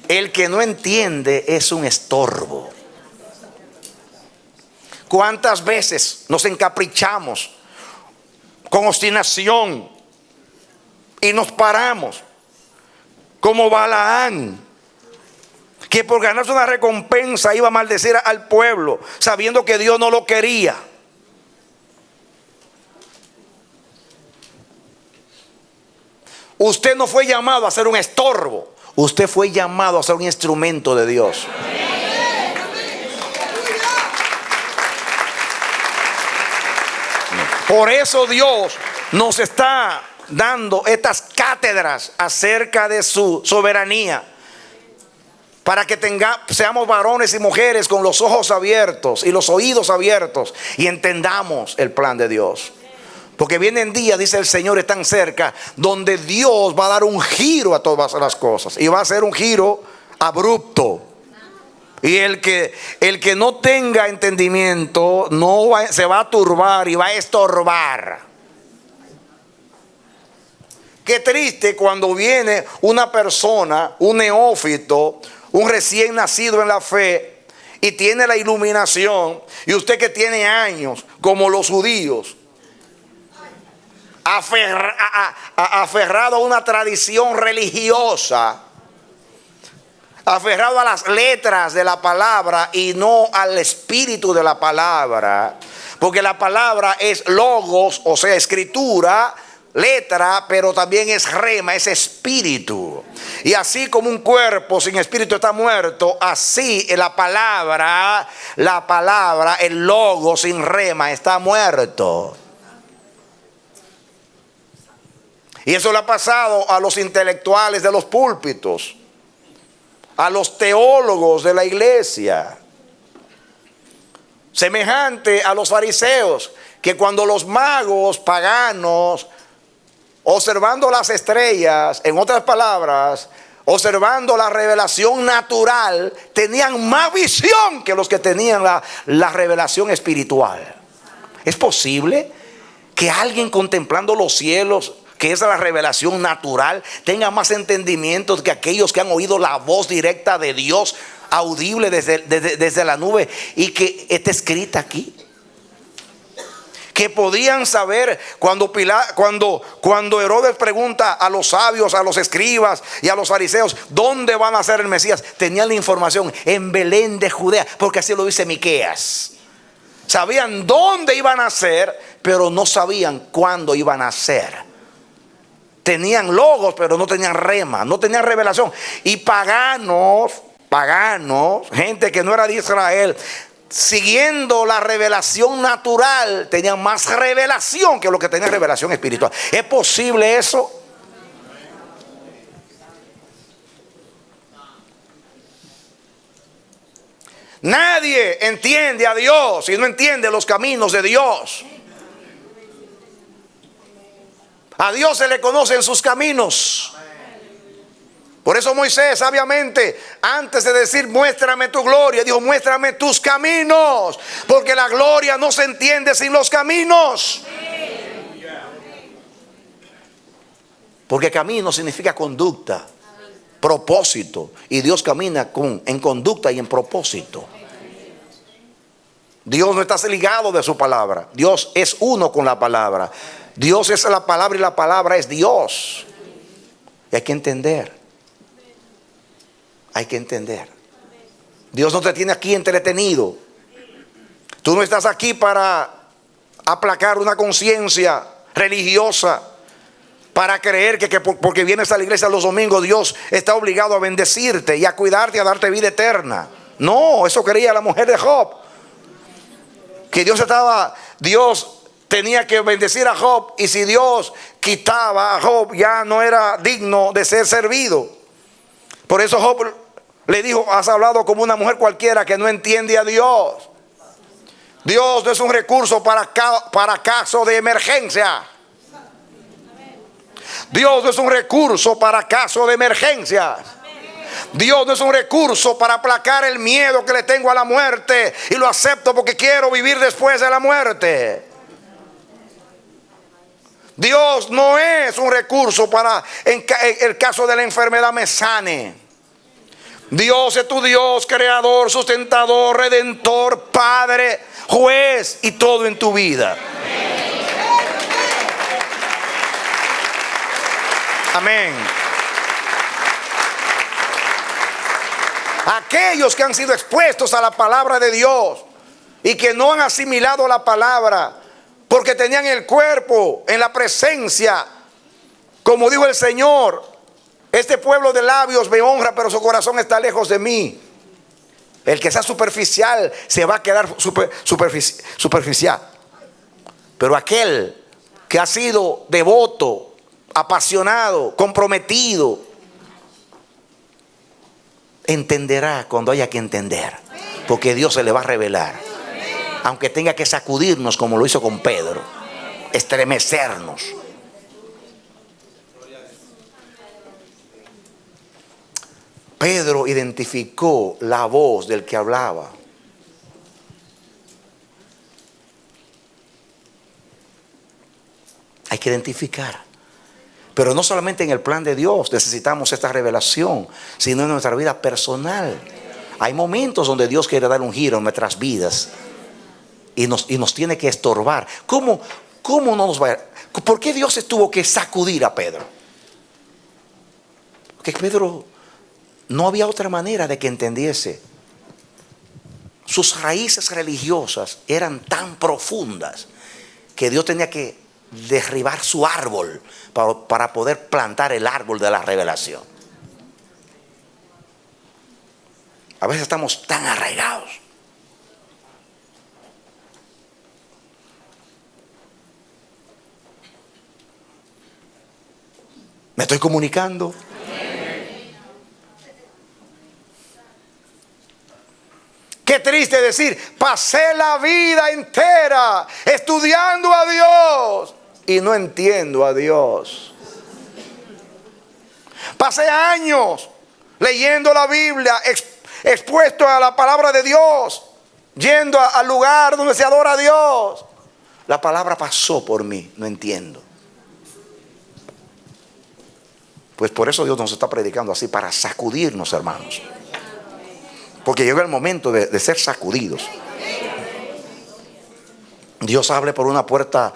El que no entiende es un estorbo. ¿Cuántas veces nos encaprichamos con obstinación y nos paramos como Balaán, que por ganarse una recompensa iba a maldecir al pueblo, sabiendo que Dios no lo quería? Usted no fue llamado a ser un estorbo, usted fue llamado a ser un instrumento de Dios. Por eso Dios nos está dando estas cátedras acerca de su soberanía, para que seamos varones y mujeres con los ojos abiertos y los oídos abiertos y entendamos el plan de Dios. Porque vienen días, dice el Señor, están cerca, donde Dios va a dar un giro a todas las cosas, y va a ser un giro abrupto. Y el que no tenga entendimiento se va a turbar y va a estorbar. Qué triste cuando viene una persona, un neófito, un recién nacido en la fe, y tiene la iluminación, y usted que tiene años, como los judíos, aferrado a una tradición religiosa, aferrado a las letras de la palabra y no al espíritu de la palabra. Porque la palabra es logos, o sea, escritura. letra, pero también es rema, es espíritu. Y así como un cuerpo sin espíritu está muerto, así la palabra, el logo sin rema está muerto. Y eso le ha pasado a los intelectuales de los púlpitos, a los teólogos de la iglesia. Semejante a los fariseos, que cuando los magos paganos, observando las estrellas, en otras palabras, observando la revelación natural, tenían más visión que los que tenían la revelación espiritual. ¿Es posible que alguien contemplando los cielos, que es la revelación natural, tenga más entendimiento que aquellos que han oído la voz directa de Dios, audible desde la nube, y que está escrita aquí? Que podían saber cuando Herodes pregunta a los sabios, a los escribas y a los fariseos, ¿dónde va a nacer el Mesías? Tenían la información: en Belén de Judea, porque así lo dice Miqueas. Sabían dónde iba a nacer, pero no sabían cuándo iba a nacer. Tenían logos, pero no tenían rema, no tenían revelación. Y paganos, gente que no era de Israel, siguiendo la revelación natural, tenían más revelación que lo que tenía revelación espiritual. ¿Es posible eso? Nadie entiende a Dios y no entiende los caminos de Dios. A Dios se le conocen sus caminos. Por eso Moisés sabiamente, antes de decir muéstrame tu gloria, dijo muéstrame tus caminos, porque la gloria no se entiende sin los caminos. Porque camino significa conducta, propósito, y Dios camina en conducta y en propósito. Dios no está ligado de su palabra. Dios es uno con la palabra. Dios es la palabra y la palabra es Dios. Y hay que entender. Hay que entender. Dios no te tiene aquí entretenido. Tú no estás aquí para aplacar una conciencia religiosa, para creer que porque vienes a la iglesia los domingos Dios está obligado a bendecirte y a cuidarte y a darte vida eterna. No, eso creía la mujer de Job, que Dios tenía que bendecir a Job, y si Dios quitaba a Job ya no era digno de ser servido. Por eso Job le dijo: has hablado como una mujer cualquiera que no entiende a Dios. Dios no es un recurso para caso de emergencia. Dios no es un recurso para caso de emergencias. Dios no es un recurso para aplacar el miedo que le tengo a la muerte y lo acepto porque quiero vivir después de la muerte. Dios no es un recurso para en el caso de la enfermedad me sane. Dios es tu Dios, creador, sustentador, redentor, padre, juez y todo en tu vida. Amén. Aquellos que han sido expuestos a la palabra de Dios y que no han asimilado la palabra porque tenían el cuerpo en la presencia, como dijo el Señor: este pueblo de labios me honra, pero su corazón está lejos de mí. El que sea superficial se va a quedar superficial. Pero aquel que ha sido devoto, apasionado, comprometido, entenderá cuando haya que entender, porque Dios se le va a revelar, aunque tenga que sacudirnos como lo hizo con Pedro, estremecernos. Pedro identificó la voz del que hablaba. Hay que identificar. Pero no solamente en el plan de Dios necesitamos esta revelación, sino en nuestra vida personal. Hay momentos donde Dios quiere dar un giro en nuestras vidas y nos tiene que estorbar. ¿Cómo no nos va a... ¿Por qué Dios tuvo que sacudir a Pedro? Porque Pedro no había otra manera de que entendiese. Sus raíces religiosas eran tan profundas que Dios tenía que derribar su árbol para poder plantar el árbol de la revelación. A veces estamos tan arraigados. ¿Me estoy comunicando? Qué triste decir, pasé la vida entera estudiando a Dios y no entiendo a Dios. Pasé años leyendo la Biblia, expuesto a la palabra de Dios, yendo al lugar donde se adora a Dios. La palabra pasó por mí, no entiendo. Pues por eso Dios nos está predicando así, para sacudirnos, hermanos. Porque llega el momento de ser sacudidos. Dios habla por una puerta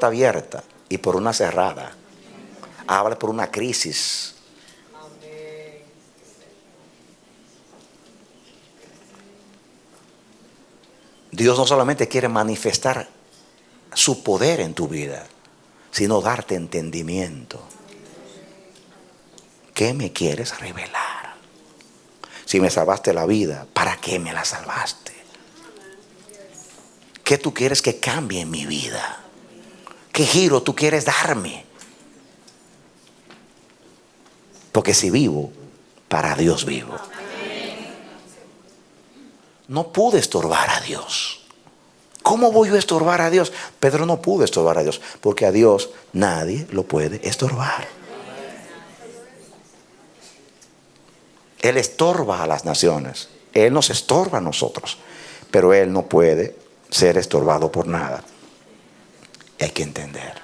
abierta y por una cerrada. Habla por una crisis. Dios no solamente quiere manifestar su poder en tu vida, sino darte entendimiento. ¿Qué me quieres revelar? Si me salvaste la vida, ¿para qué me la salvaste? ¿Qué tú quieres que cambie en mi vida? ¿Qué giro tú quieres darme? Porque si vivo, para Dios vivo. No pude estorbar a Dios. ¿Cómo voy yo a estorbar a Dios? Pedro no pudo estorbar a Dios, porque a Dios nadie lo puede estorbar. Él estorba a las naciones. Él nos estorba a nosotros. Pero Él no puede ser estorbado por nada. Y hay que entender.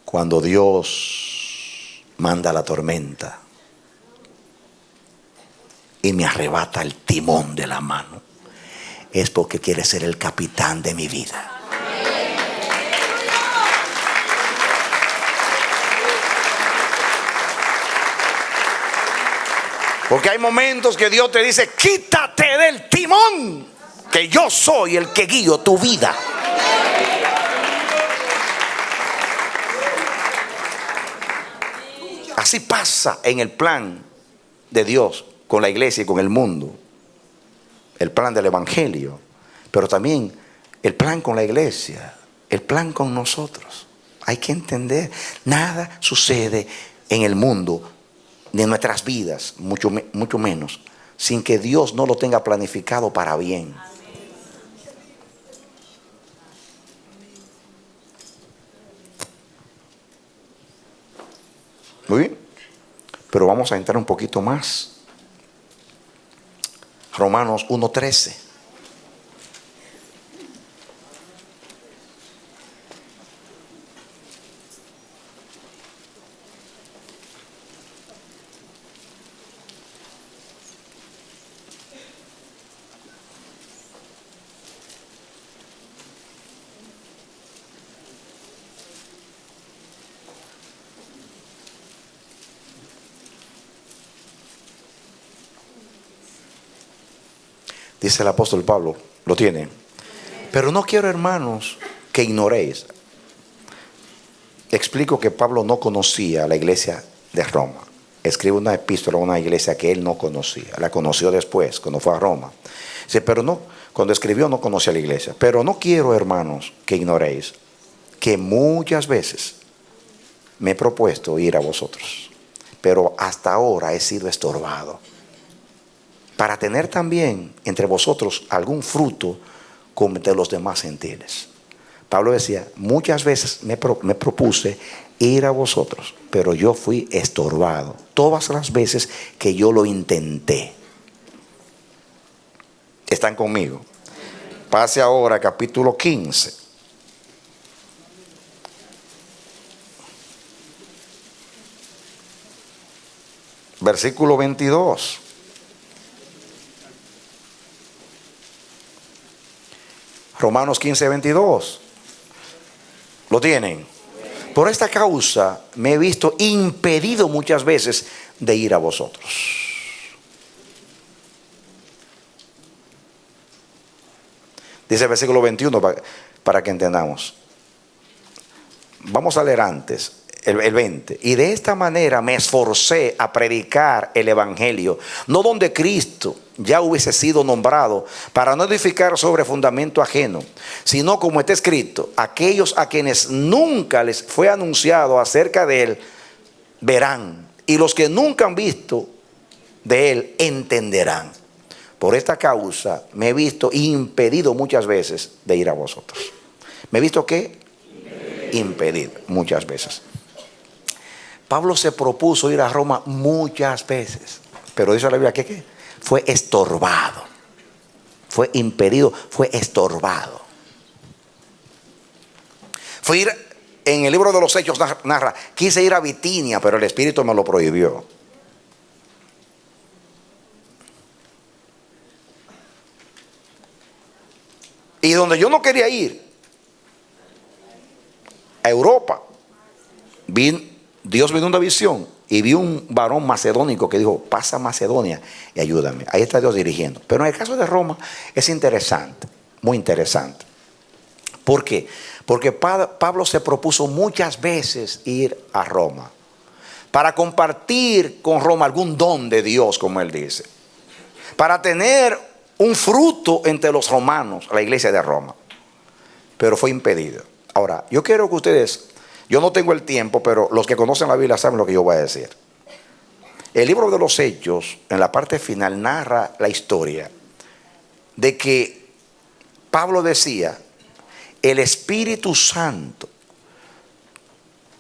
Cuando Dios manda la tormenta y me arrebata el timón de la mano, es porque quiere ser el capitán de mi vida. Porque hay momentos que Dios te dice, quítate del timón, que yo soy el que guío tu vida. Así pasa en el plan de Dios con la iglesia y con el mundo. El plan del evangelio, pero también el plan con la iglesia, el plan con nosotros. Hay que entender, nada sucede en el mundo ni en nuestras vidas, mucho menos, sin que Dios no lo tenga planificado para bien. Muy bien, pero vamos a entrar un poquito más. Romanos 1:13. Dice el apóstol Pablo, lo tiene. Pero no quiero, hermanos, que ignoréis. Explico que Pablo no conocía la iglesia de Roma. Escribe una epístola a una iglesia que él no conocía. La conoció después, cuando fue a Roma. Dice, pero no, cuando escribió no conocía la iglesia. Pero no quiero, hermanos, que ignoréis que muchas veces me he propuesto ir a vosotros, pero hasta ahora he sido estorbado, para tener también entre vosotros algún fruto como de los demás gentiles. Pablo decía, muchas veces me propuse ir a vosotros, pero yo fui estorbado todas las veces que yo lo intenté. ¿Están conmigo? Pase ahora a capítulo 15. Versículo 22. Romanos 15:22. ¿Lo tienen? Por esta causa me he visto impedido muchas veces de ir a vosotros. Dice el versículo 21 para que entendamos. Vamos a leer antes, el 20. Y de esta manera me esforcé a predicar el evangelio, no donde Cristo ya hubiese sido nombrado, para no edificar sobre fundamento ajeno, sino como está escrito: aquellos a quienes nunca les fue anunciado acerca de él verán, y los que nunca han visto de él entenderán. Por esta causa me he visto impedido muchas veces de ir a vosotros. ¿Me he visto qué? Impedido muchas veces. Pablo se propuso ir a Roma muchas veces, pero dice la Biblia que ¿qué? Fue estorbado, fue impedido, fue estorbado. Fue ir, en el libro de los Hechos narra, quise ir a Bitinia, pero el Espíritu me lo prohibió. Y donde yo no quería ir, a Europa, Dios me dio una visión y vi un varón macedónico que dijo: pasa a Macedonia y ayúdame. Ahí está Dios dirigiendo. Pero en el caso de Roma es interesante, muy interesante. ¿Por qué? Porque Pablo se propuso muchas veces ir a Roma para compartir con Roma algún don de Dios, como él dice, para tener un fruto entre los romanos, la iglesia de Roma. Pero fue impedido. Ahora, yo quiero que ustedes, yo no tengo el tiempo, pero los que conocen la Biblia saben lo que yo voy a decir. El libro de los Hechos, en la parte final, narra la historia de que Pablo decía: el Espíritu Santo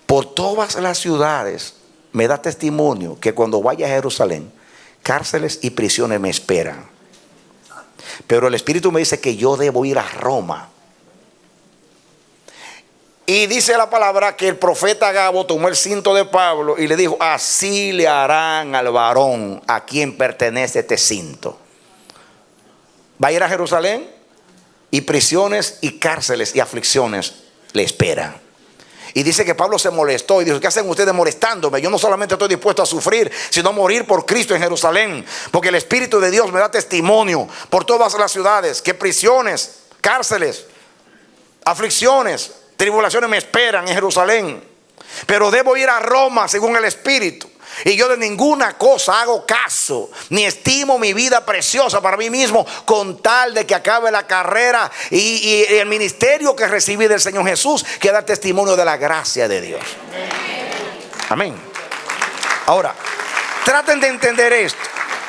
por todas las ciudades me da testimonio que cuando vaya a Jerusalén, cárceles y prisiones me esperan. Pero el Espíritu me dice que yo debo ir a Roma. Y dice la palabra que el profeta Agabo tomó el cinto de Pablo y le dijo: así le harán al varón a quien pertenece este cinto. Va a ir a Jerusalén y prisiones y cárceles y aflicciones le esperan. Y dice que Pablo se molestó y dijo: ¿qué hacen ustedes molestándome? Yo no solamente estoy dispuesto a sufrir, sino a morir por Cristo en Jerusalén, porque el Espíritu de Dios me da testimonio por todas las ciudades que prisiones, cárceles, aflicciones, tribulaciones me esperan en Jerusalén. Pero debo ir a Roma según el Espíritu. Y yo de ninguna cosa hago caso, ni estimo mi vida preciosa para mí mismo, con tal de que acabe la carrera y el ministerio que recibí del Señor Jesús, que da testimonio de la gracia de Dios. Amén. Ahora, traten de entender esto.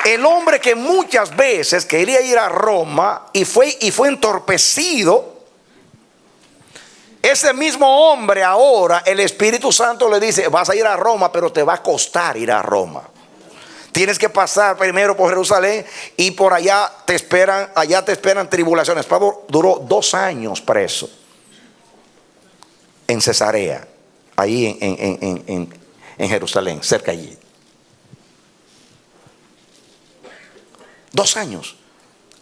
El hombre que muchas veces quería ir a Roma y fue entorpecido, ese mismo hombre ahora el Espíritu Santo le dice: vas a ir a Roma, pero te va a costar ir a Roma. Tienes que pasar primero por Jerusalén y por allá te esperan tribulaciones. Pablo duró 2 años preso en Cesarea, ahí en Jerusalén, cerca allí. 2 años.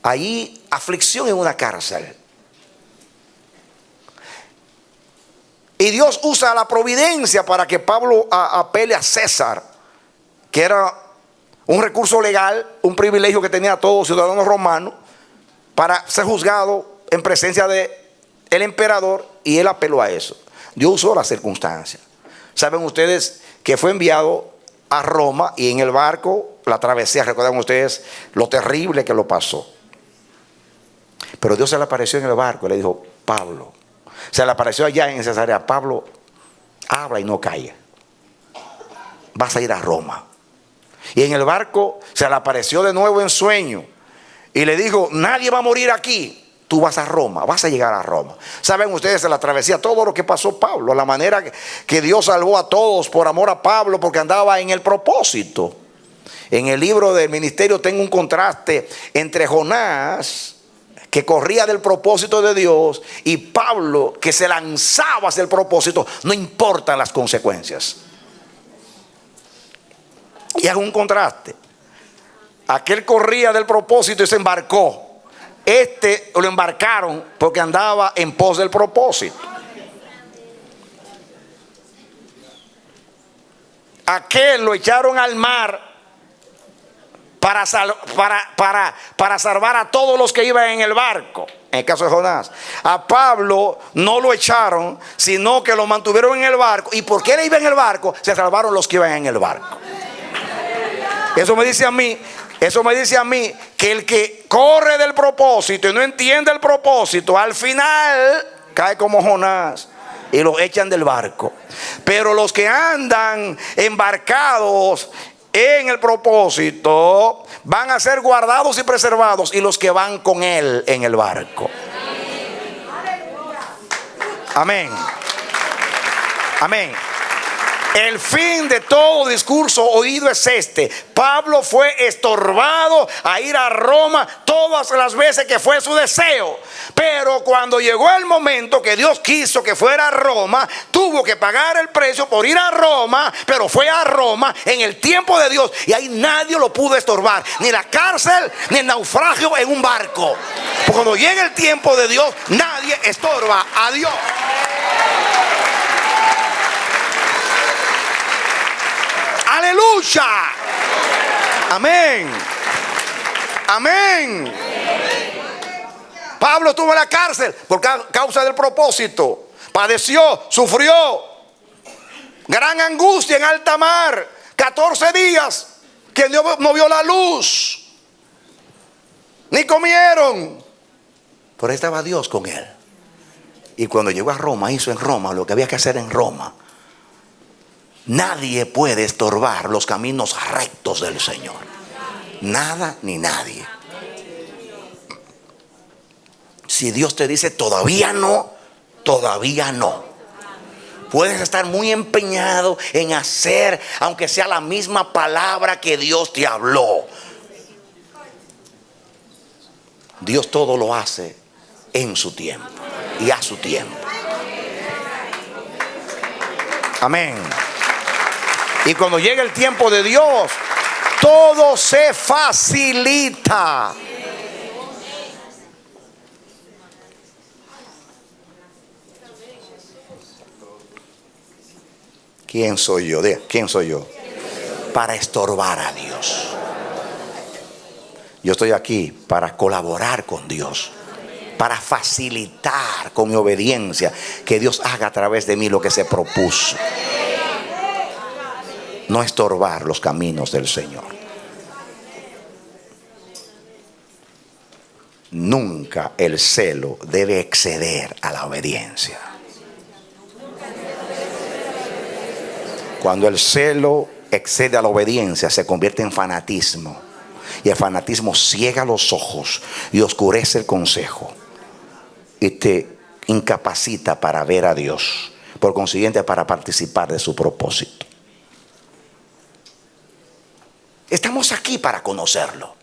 Ahí aflicción en una cárcel. Y Dios usa la providencia para que Pablo apele a César, que era un recurso legal, un privilegio que tenía todo ciudadano romano, para ser juzgado en presencia del emperador, y él apeló a eso. Dios usó las circunstancias. Saben ustedes que fue enviado a Roma y en el barco, la travesía, recuerdan ustedes lo terrible que lo pasó. Pero Dios se le apareció en el barco y le dijo: Pablo, se le apareció allá en Cesarea: Pablo, habla y no calla. Vas a ir a Roma. Y en el barco se le apareció de nuevo en sueño y le dijo: nadie va a morir aquí. Tú vas a Roma, vas a llegar a Roma. Saben ustedes en la travesía todo lo que pasó Pablo, la manera que Dios salvó a todos por amor a Pablo, porque andaba en el propósito. En el libro del ministerio tengo un contraste entre Jonás, que corría del propósito de Dios, y Pablo, que se lanzaba hacia el propósito, no importan las consecuencias. Y hago un contraste. Aquel corría del propósito y se embarcó. Este lo embarcaron porque andaba en pos del propósito. Aquel lo echaron al mar para salvar a todos los que iban en el barco. En el caso de Jonás, a Pablo no lo echaron, sino que lo mantuvieron en el barco. ¿Y por qué él iba en el barco? Se salvaron los que iban en el barco. Eso me dice a mí que el que corre del propósito y no entiende el propósito, al final cae como Jonás y lo echan del barco. Pero los que andan embarcados en el propósito van a ser guardados y preservados, y los que van con él en el barco. Amén. Amén. El fin de todo discurso oído es este: Pablo fue estorbado a ir a Roma todas las veces que fue su deseo. Pero cuando llegó el momento que Dios quiso que fuera a Roma, tuvo que pagar el precio por ir a Roma. Pero fue a Roma en el tiempo de Dios, y ahí nadie lo pudo estorbar, ni la cárcel ni el naufragio en un barco. Porque cuando llega el tiempo de Dios, nadie estorba a Dios. Aleluya. Amén. Amén. Pablo estuvo en la cárcel por causa del propósito. Padeció, sufrió gran angustia en alta mar, 14 días que no vio la luz, ni comieron. Pero ahí estaba Dios con él. Y cuando llegó a Roma, hizo en Roma lo que había que hacer en Roma. Nadie puede estorbar los caminos rectos del Señor. Nada ni nadie. Si Dios te dice todavía no, todavía no. Puedes estar muy empeñado en hacer, aunque sea la misma palabra que Dios te habló. Dios todo lo hace en su tiempo y a su tiempo. Amén. Y cuando llega el tiempo de Dios, todo se facilita. ¿Quién soy yo? ¿Quién soy yo? Para estorbar a Dios. Yo estoy aquí para colaborar con Dios, para facilitar con mi obediencia que Dios haga a través de mí lo que se propuso. No estorbar los caminos del Señor. Nunca el celo debe exceder a la obediencia. Cuando el celo excede a la obediencia, se convierte en fanatismo. Y el fanatismo ciega los ojos y oscurece el consejo, y te incapacita para ver a Dios, por consiguiente para participar de su propósito. Estamos aquí para conocerlo,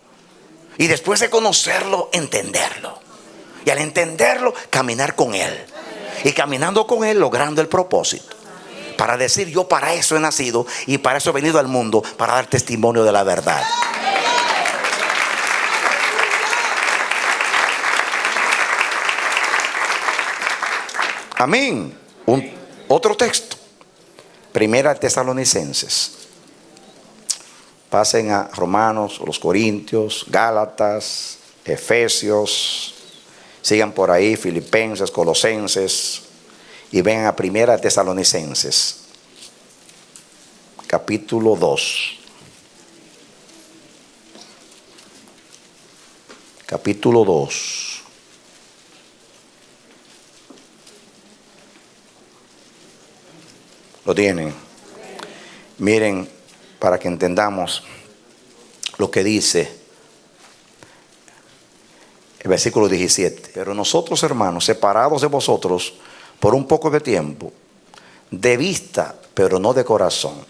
y después de conocerlo, entenderlo, y al entenderlo, caminar con Él, y caminando con Él, logrando el propósito, para decir: yo para eso he nacido y para eso he venido al mundo, para dar testimonio de la verdad. Amén. Otro texto, Primera Tesalonicenses. Pasen a Romanos, los Corintios, Gálatas, Efesios, sigan por ahí, Filipenses, Colosenses, y ven a Primera Tesalonicenses, capítulo 2. Capítulo 2. ¿Lo tienen? Miren, para que entendamos lo que dice el versículo 17. Pero nosotros, hermanos, separados de vosotros por un poco de tiempo, de vista, pero no de corazón,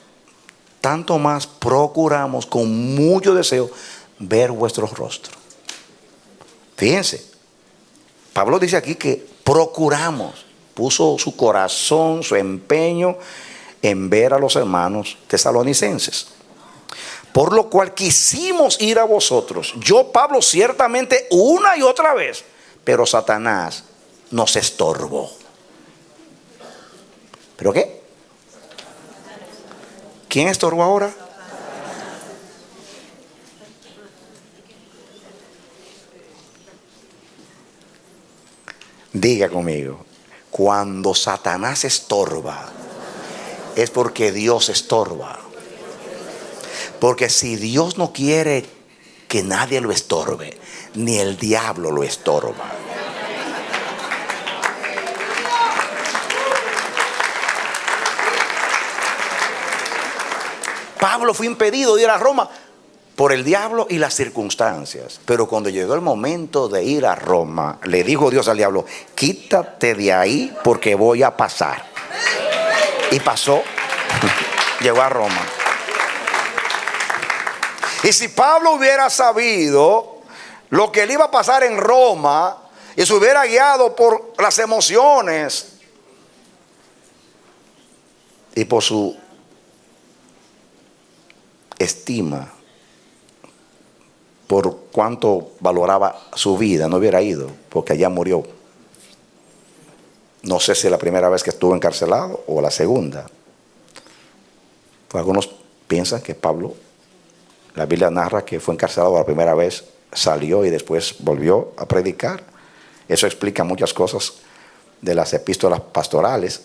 tanto más procuramos con mucho deseo ver vuestros rostros. Fíjense, Pablo dice aquí que procuramos. Puso su corazón, su empeño en ver a los hermanos tesalonicenses. Por lo cual quisimos ir a vosotros. Yo, Pablo, ciertamente una y otra vez. Pero Satanás nos estorbó. ¿Pero qué? ¿Quién estorbó ahora? Diga conmigo, cuando Satanás estorba, es porque Dios estorba. Porque si Dios no quiere que nadie lo estorbe, ni el diablo lo estorba. Pablo fue impedido de ir a Roma por el diablo y las circunstancias. Pero cuando llegó el momento de ir a Roma, le dijo Dios al diablo: quítate de ahí porque voy a pasar. Y pasó, llegó a Roma. Y si Pablo hubiera sabido lo que le iba a pasar en Roma y se hubiera guiado por las emociones y por su estima, por cuánto valoraba su vida, no hubiera ido, porque allá murió. No sé si es la primera vez que estuvo encarcelado o la segunda. Algunos piensan que Pablo, la Biblia narra que fue encarcelado la primera vez, salió y después volvió a predicar. Eso explica muchas cosas de las epístolas pastorales.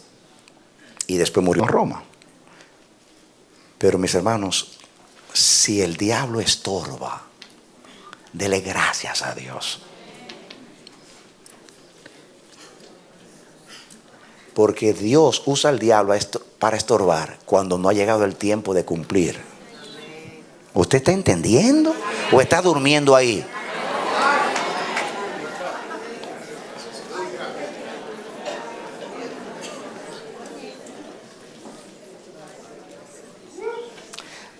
Y después murió en Roma. Pero mis hermanos, si el diablo estorba, dele gracias a Dios. Porque Dios usa al diablo para estorbar cuando no ha llegado el tiempo de cumplir. ¿Usted está entendiendo o está durmiendo ahí?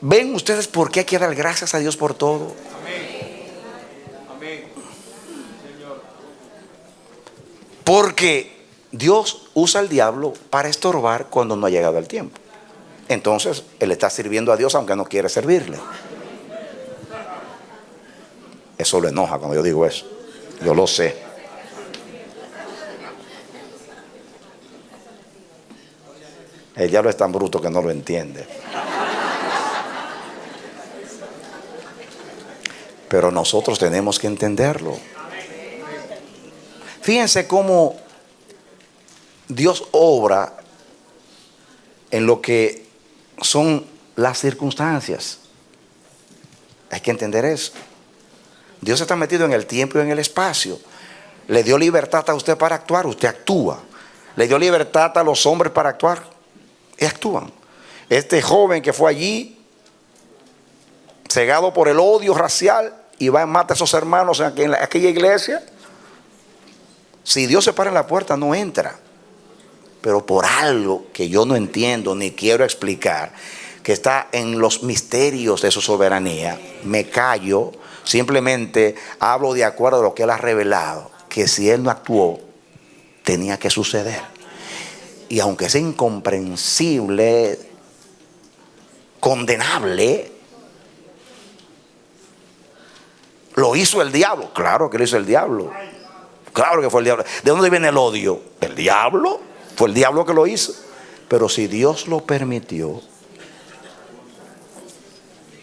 ¿Ven ustedes por qué hay que dar gracias a Dios por todo? Amén. Señor. Porque Dios usa al diablo para estorbar cuando no ha llegado el tiempo. Entonces él está sirviendo a Dios aunque no quiere servirle. Eso lo enoja cuando yo digo eso. Yo lo sé. El diablo es tan bruto que no lo entiende. Pero nosotros tenemos que entenderlo. Fíjense cómo Dios obra en lo que son las circunstancias. Hay que entender eso. Dios está metido en el tiempo y en el espacio. Le dio libertad a usted para actuar, usted actúa. Le dio libertad a los hombres para actuar y actúan. Este joven que fue allí, cegado por el odio racial, y va y mata a esos hermanos en aquella iglesia. Si Dios se para en la puerta, no entra. Pero por algo que yo no entiendo ni quiero explicar, que está en los misterios de su soberanía, me callo, simplemente hablo de acuerdo a lo que Él ha revelado, que si Él no actuó, tenía que suceder. Y aunque sea incomprensible, condenable, lo hizo el diablo. Claro que lo hizo el diablo. Claro que fue el diablo. ¿De dónde viene el odio? ¿El diablo? Fue el diablo que lo hizo. Pero si Dios lo permitió,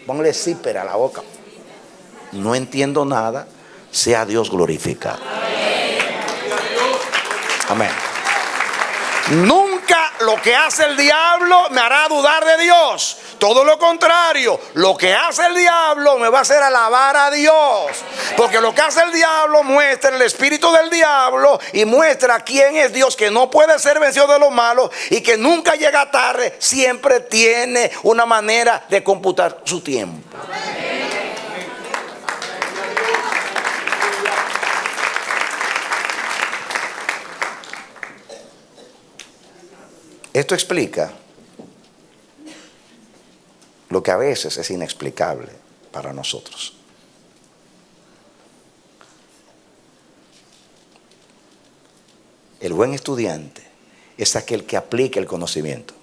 póngale zipper a la boca. No entiendo nada. Sea Dios glorificado. Amén. Nunca lo que hace el diablo me hará dudar de Dios. Todo lo contrario, lo que hace el diablo me va a hacer alabar a Dios. Porque lo que hace el diablo muestra el espíritu del diablo y muestra quién es Dios, que no puede ser vencido de lo malo y que nunca llega tarde, siempre tiene una manera de computar su tiempo. Esto explica lo que a veces es inexplicable para nosotros. El buen estudiante es aquel que aplica el conocimiento.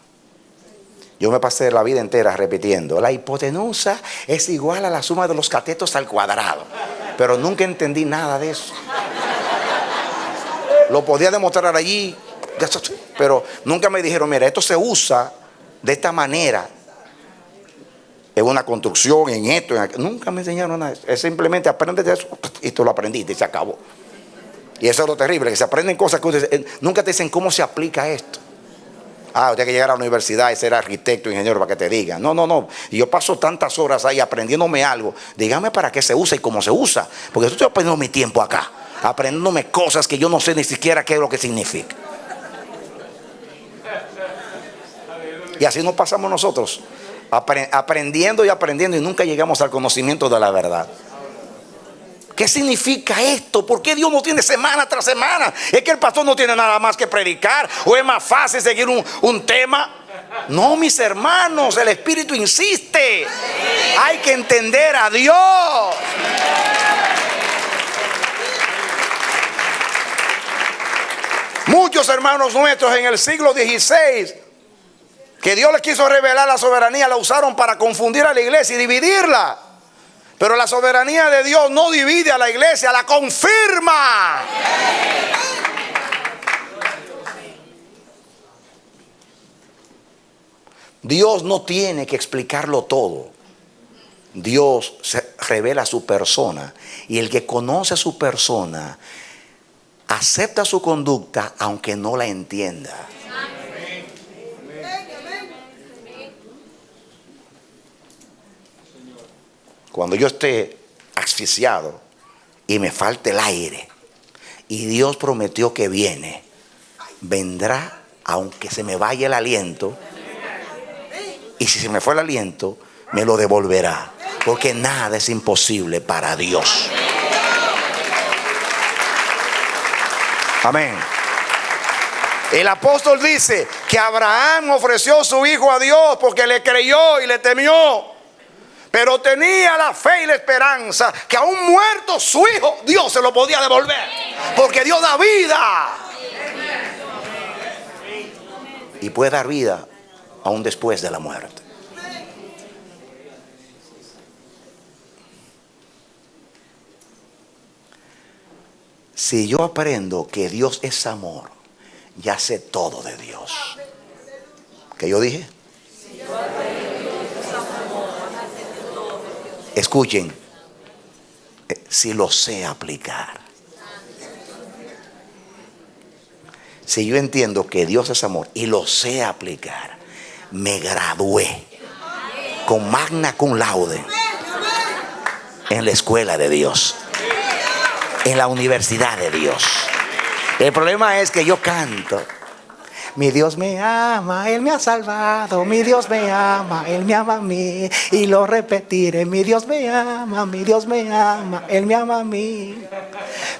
Yo me pasé la vida entera repitiendo: la hipotenusa es igual a la suma de los catetos al cuadrado. Pero nunca entendí nada de eso. Lo podía demostrar allí, pero nunca me dijeron: mira, esto se usa de esta manera en una construcción, en esto, en aquello. Nunca me enseñaron nada de eso. Es simplemente aprendes de eso y tú lo aprendiste y se acabó. Y eso es lo terrible, que se aprenden cosas que nunca te dicen cómo se aplica esto. Usted hay que llegar a la universidad y ser arquitecto, ingeniero para que te digan. No. Y yo paso tantas horas ahí aprendiéndome algo. Dígame para qué se usa y cómo se usa. Porque yo estoy aprendiendo mi tiempo acá, aprendiéndome cosas que yo no sé ni siquiera qué es lo que significa. Y así nos pasamos nosotros, aprendiendo y nunca llegamos al conocimiento de la verdad. ¿Qué significa esto? ¿Por qué Dios no tiene semana tras semana? ¿Es que el pastor no tiene nada más que predicar? ¿O es más fácil seguir un tema? No, mis hermanos, el Espíritu insiste. Hay que entender a Dios. Muchos hermanos nuestros en el siglo XVI, que Dios les quiso revelar la soberanía, la usaron para confundir a la iglesia y dividirla. Pero la soberanía de Dios no divide a la iglesia, la confirma. Dios no tiene que explicarlo todo. Dios se revela su persona, y el que conoce su persona acepta su conducta aunque no la entienda. Cuando yo esté asfixiado y me falte el aire, y Dios prometió que viene, vendrá aunque se me vaya el aliento, y si se me fue el aliento, me lo devolverá, porque nada es imposible para Dios. Amén. El apóstol dice que Abraham ofreció su hijo a Dios porque le creyó y le temió. Pero tenía la fe y la esperanza que aún muerto su hijo, Dios se lo podía devolver. Porque Dios da vida. Y puede dar vida aún después de la muerte. Si yo aprendo que Dios es amor, ya sé todo de Dios. ¿Qué yo dije? Escuchen, si lo sé aplicar. Si yo entiendo que Dios es amor y lo sé aplicar, me gradué con magna cum laude en la escuela de Dios, en la universidad de Dios. El problema es que yo canto: mi Dios me ama, Él me ha salvado. Mi Dios me ama, Él me ama a mí. Y lo repetiré: mi Dios me ama, mi Dios me ama, Él me ama a mí.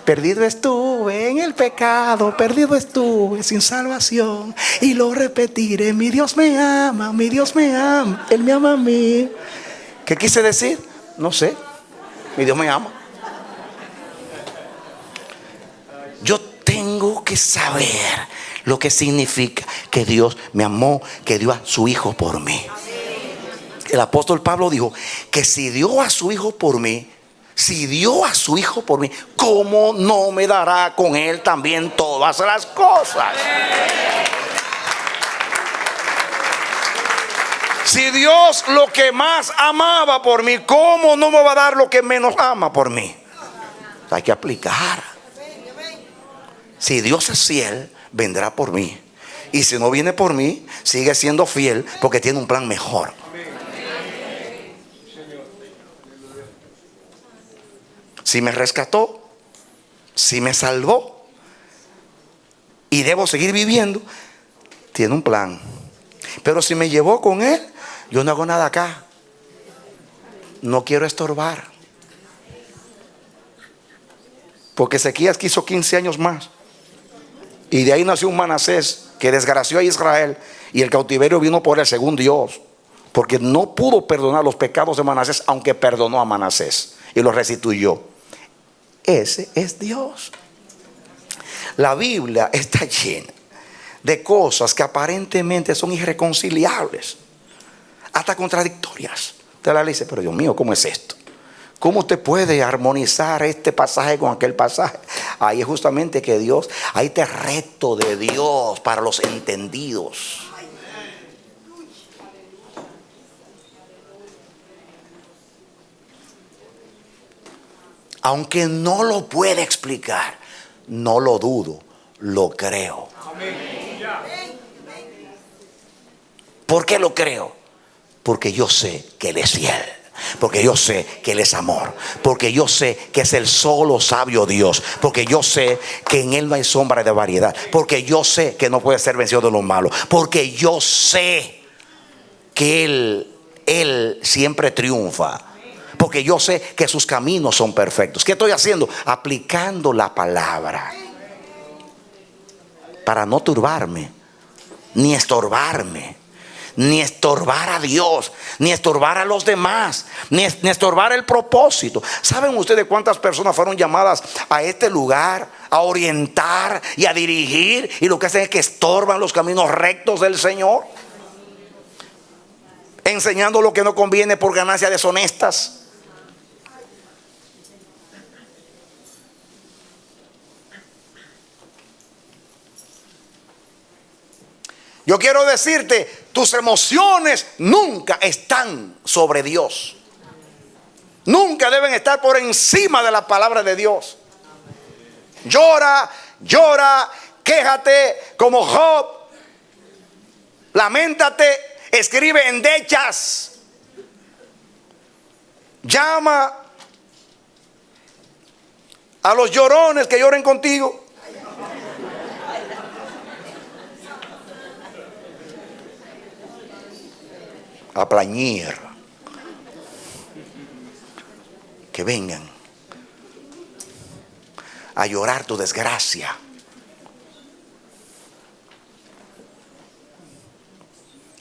Perdido estuve en el pecado, perdido estuve sin salvación. Y lo repetiré: mi Dios me ama, mi Dios me ama, Él me ama a mí. ¿Qué quise decir? No sé. Mi Dios me ama. Yo tengo que saber lo que significa que Dios me amó, que dio a su hijo por mí. El apóstol Pablo dijo que si dio a su hijo por mí, ¿cómo no me dará con él también todas las cosas? Si Dios lo que más amaba por mí, ¿cómo no me va a dar lo que menos ama por mí? Hay que aplicar. Si Dios es fiel, vendrá por mí. Y si no viene por mí, sigue siendo fiel porque tiene un plan mejor. Si me rescató, si me salvó y debo seguir viviendo, tiene un plan. Pero si me llevó con él, yo no hago nada acá. No quiero estorbar. Porque Ezequías quiso 15 años más. Y de ahí nació un Manasés que desgració a Israel, y el cautiverio vino por él, según Dios, porque no pudo perdonar los pecados de Manasés, aunque perdonó a Manasés y lo restituyó. Ese es Dios. La Biblia está llena de cosas que aparentemente son irreconciliables, hasta contradictorias. Usted la dice: pero Dios mío, ¿cómo es esto? ¿Cómo usted puede armonizar este pasaje con aquel pasaje? Ahí es justamente que Dios, ahí está el reto de Dios para los entendidos. Aunque no lo puede explicar, no lo dudo, lo creo. ¿Por qué lo creo? Porque yo sé que Él es fiel. Porque yo sé que Él es amor. Porque yo sé que es el solo sabio Dios. Porque yo sé que en Él no hay sombra de variedad. Porque yo sé que no puede ser vencido de lo malo. Porque yo sé que Él siempre triunfa. Porque yo sé que sus caminos son perfectos. ¿Qué estoy haciendo? Aplicando la palabra para no turbarme, ni estorbarme, ni estorbar a Dios, ni estorbar a los demás, ni estorbar el propósito. ¿Saben ustedes cuántas personas fueron llamadas a este lugar a orientar y a dirigir, y lo que hacen es que estorban los caminos rectos del Señor, enseñando lo que no conviene por ganancias deshonestas? Yo quiero decirte, tus emociones nunca están sobre Dios. Nunca deben estar por encima de la palabra de Dios. Llora, llora, quéjate como Job. Lamentate, escribe endechas. Llama a los llorones que lloren contigo. A plañir, que vengan a llorar tu desgracia.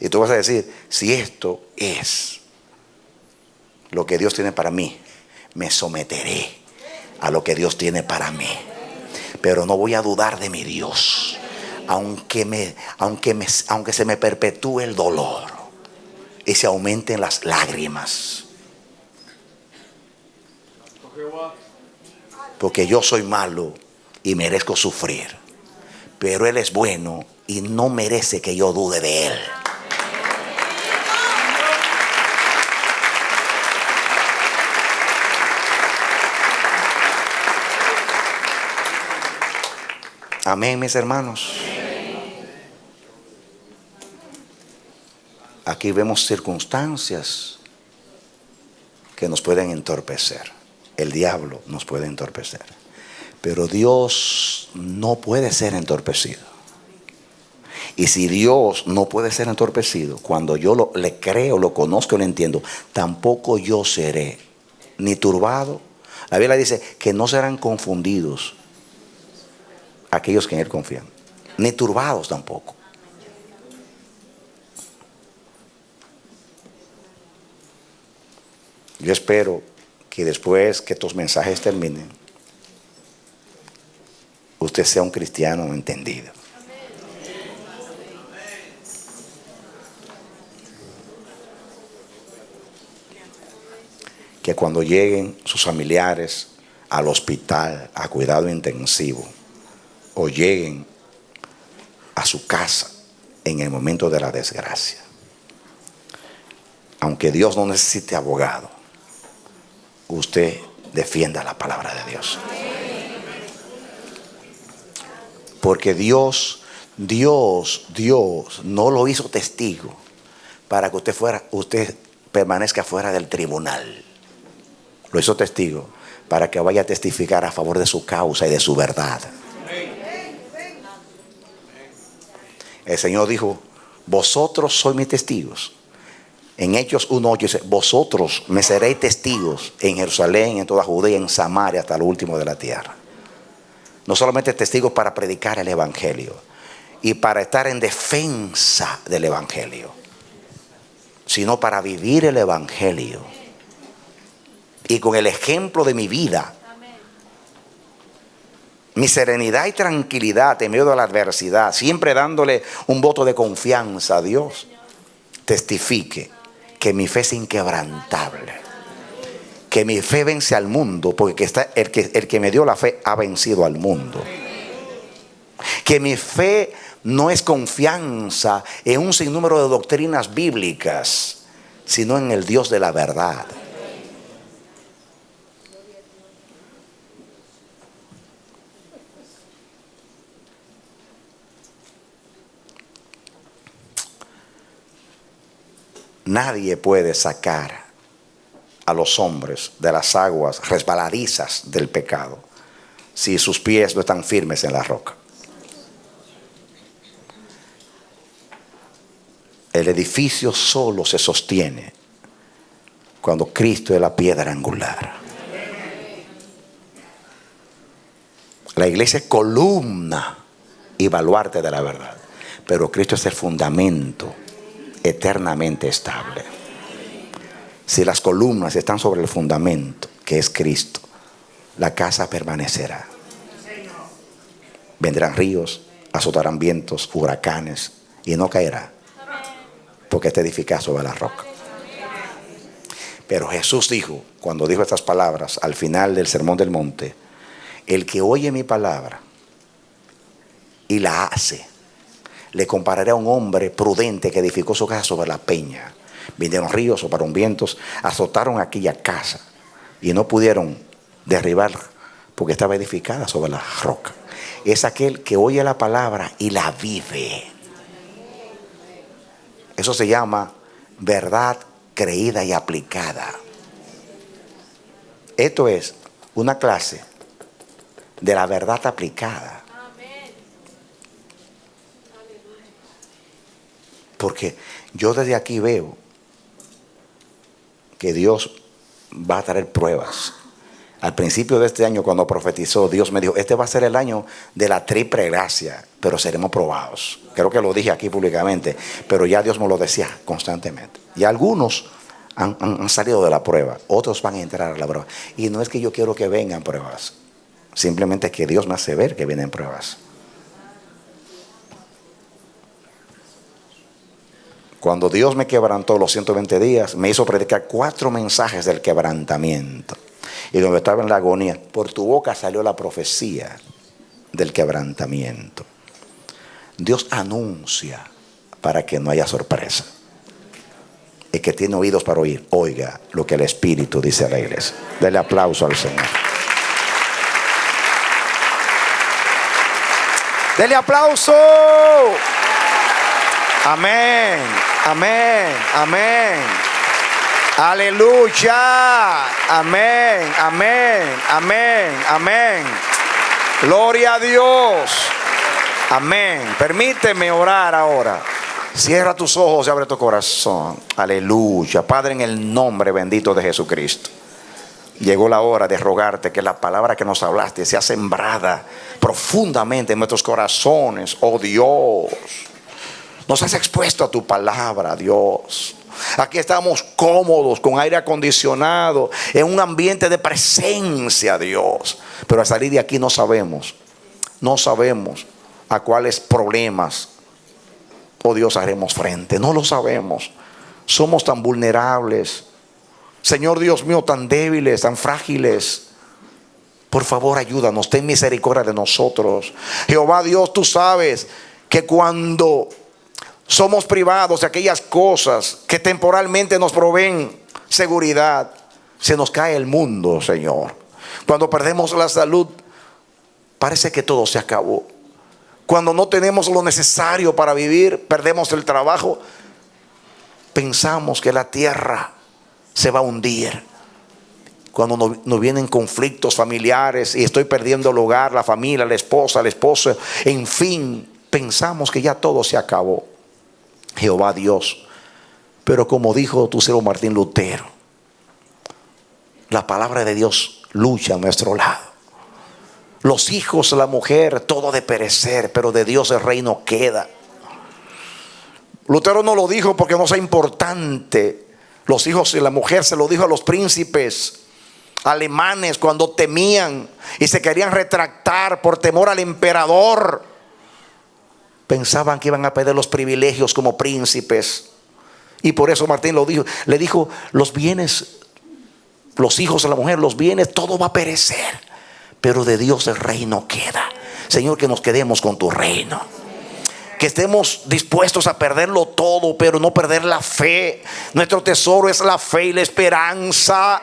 Y tú vas a decir, si esto es lo que Dios tiene para mí, me someteré a lo que Dios tiene para mí. Pero no voy a dudar de mi Dios, aunque se me perpetúe el dolor y se aumenten las lágrimas. Porque yo soy malo y merezco sufrir, pero Él es bueno y no merece que yo dude de Él. Amén, mis hermanos. Aquí vemos circunstancias que nos pueden entorpecer. El diablo nos puede entorpecer. Pero Dios no puede ser entorpecido. Y si Dios no puede ser entorpecido, cuando yo le creo, lo conozco, lo entiendo, tampoco yo seré ni turbado. La Biblia dice que no serán confundidos aquellos que en Él confían, ni turbados tampoco. Yo espero que después que estos mensajes terminen, usted sea un cristiano entendido. Que cuando lleguen sus familiares al hospital, a cuidado intensivo, o lleguen a su casa en el momento de la desgracia, aunque Dios no necesite abogado, usted defienda la palabra de Dios. Porque Dios no lo hizo testigo para que usted permanezca fuera del tribunal. Lo hizo testigo para que vaya a testificar a favor de su causa y de su verdad. El Señor dijo, vosotros sois mis testigos. En Hechos 1:8 dice, vosotros me seréis testigos en Jerusalén, en toda Judea, en Samaria, hasta lo último de la tierra. No solamente testigos para predicar el evangelio y para estar en defensa del evangelio, sino para vivir el evangelio. Y con el ejemplo de mi vida, mi serenidad y tranquilidad en medio de la adversidad, siempre dándole un voto de confianza a Dios, testifique que mi fe es inquebrantable, que mi fe vence al mundo, porque el que me dio la fe ha vencido al mundo. Que mi fe no es confianza en un sinnúmero de doctrinas bíblicas, sino en el Dios de la verdad. Nadie puede sacar a los hombres de las aguas resbaladizas del pecado si sus pies no están firmes en la roca. El edificio solo se sostiene cuando Cristo es la piedra angular. La iglesia es columna y baluarte de la verdad, pero Cristo es el fundamento eternamente estable. Si las columnas están sobre el fundamento, que es Cristo, la casa permanecerá. Vendrán ríos, azotarán vientos, huracanes, y no caerá, porque está edificado sobre la roca. Pero Jesús dijo, cuando dijo estas palabras al final del Sermón del Monte: el que oye mi palabra y la hace, le compararé a un hombre prudente que edificó su casa sobre la peña. Vinieron ríos, soplaron vientos, azotaron aquella casa y no pudieron derribar porque estaba edificada sobre la roca. Es aquel que oye la palabra y la vive. Eso se llama verdad creída y aplicada. Esto es una clase de la verdad aplicada. Porque yo desde aquí veo que Dios va a traer pruebas. Al principio de este año, cuando profetizó, Dios me dijo: este va a ser el año de la triple gracia, pero seremos probados. Creo que lo dije aquí públicamente, pero ya Dios me lo decía constantemente. Y algunos han salido de la prueba, otros van a entrar a la prueba. Y no es que yo quiero que vengan pruebas, simplemente es que Dios me hace ver que vienen pruebas. Cuando Dios me quebrantó los 120 días, me hizo predicar 4 mensajes del quebrantamiento. Y donde estaba en la agonía, por tu boca salió la profecía del quebrantamiento. Dios anuncia para que no haya sorpresa. El que tiene oídos para oír, oiga lo que el Espíritu dice a la iglesia. Dele aplauso al Señor. Dele aplauso. Amén, amén, amén. Aleluya. Amén, amén, amén, amén. Gloria a Dios. Amén. Permíteme orar ahora. Cierra tus ojos y abre tu corazón. Aleluya. Padre, en el nombre bendito de Jesucristo, llegó la hora de rogarte que la palabra que nos hablaste sea sembrada profundamente en nuestros corazones. Oh Dios, nos has expuesto a tu palabra, Dios. Aquí estamos cómodos, con aire acondicionado, en un ambiente de presencia, Dios. Pero al salir de aquí no sabemos a cuáles problemas, oh Dios, haremos frente. No lo sabemos. Somos tan vulnerables, Señor Dios mío, tan débiles, tan frágiles. Por favor, ayúdanos, ten misericordia de nosotros. Jehová Dios, tú sabes que cuando somos privados de aquellas cosas que temporalmente nos proveen seguridad, se nos cae el mundo, Señor. Cuando perdemos la salud, parece que todo se acabó. Cuando no tenemos lo necesario para vivir, perdemos el trabajo, pensamos que la tierra se va a hundir. Cuando nos vienen conflictos familiares y estoy perdiendo el hogar, la familia, la esposa, el esposo, en fin, pensamos que ya todo se acabó. Jehová Dios, pero como dijo tu siervo Martín Lutero, la palabra de Dios lucha a nuestro lado. Los hijos, la mujer, todo de perecer, pero de Dios el reino queda. Lutero no lo dijo porque no sea importante. Los hijos y la mujer se lo dijo a los príncipes alemanes cuando temían y se querían retractar por temor al emperador. Pensaban que iban a perder los privilegios como príncipes. Y por eso Martín lo dijo. Le dijo: los bienes, los hijos de la mujer, los bienes, todo va a perecer, pero de Dios el reino queda. Señor, que nos quedemos con tu reino. Que estemos dispuestos a perderlo todo, pero no perder la fe. Nuestro tesoro es la fe y la esperanza.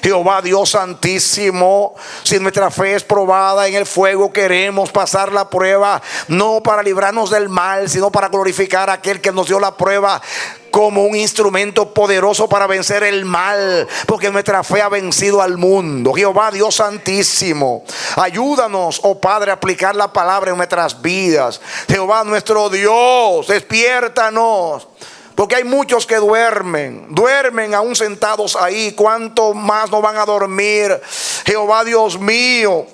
Jehová Dios santísimo, si nuestra fe es probada en el fuego, queremos pasar la prueba, no para librarnos del mal, sino para glorificar a aquel que nos dio la prueba como un instrumento poderoso para vencer el mal, porque nuestra fe ha vencido al mundo. Jehová Dios santísimo, ayúdanos, oh Padre, a aplicar la palabra en nuestras vidas. Jehová nuestro Dios, despiértanos, porque hay muchos que duermen aún sentados ahí. ¿Cuánto más no van a dormir, Jehová Dios mío,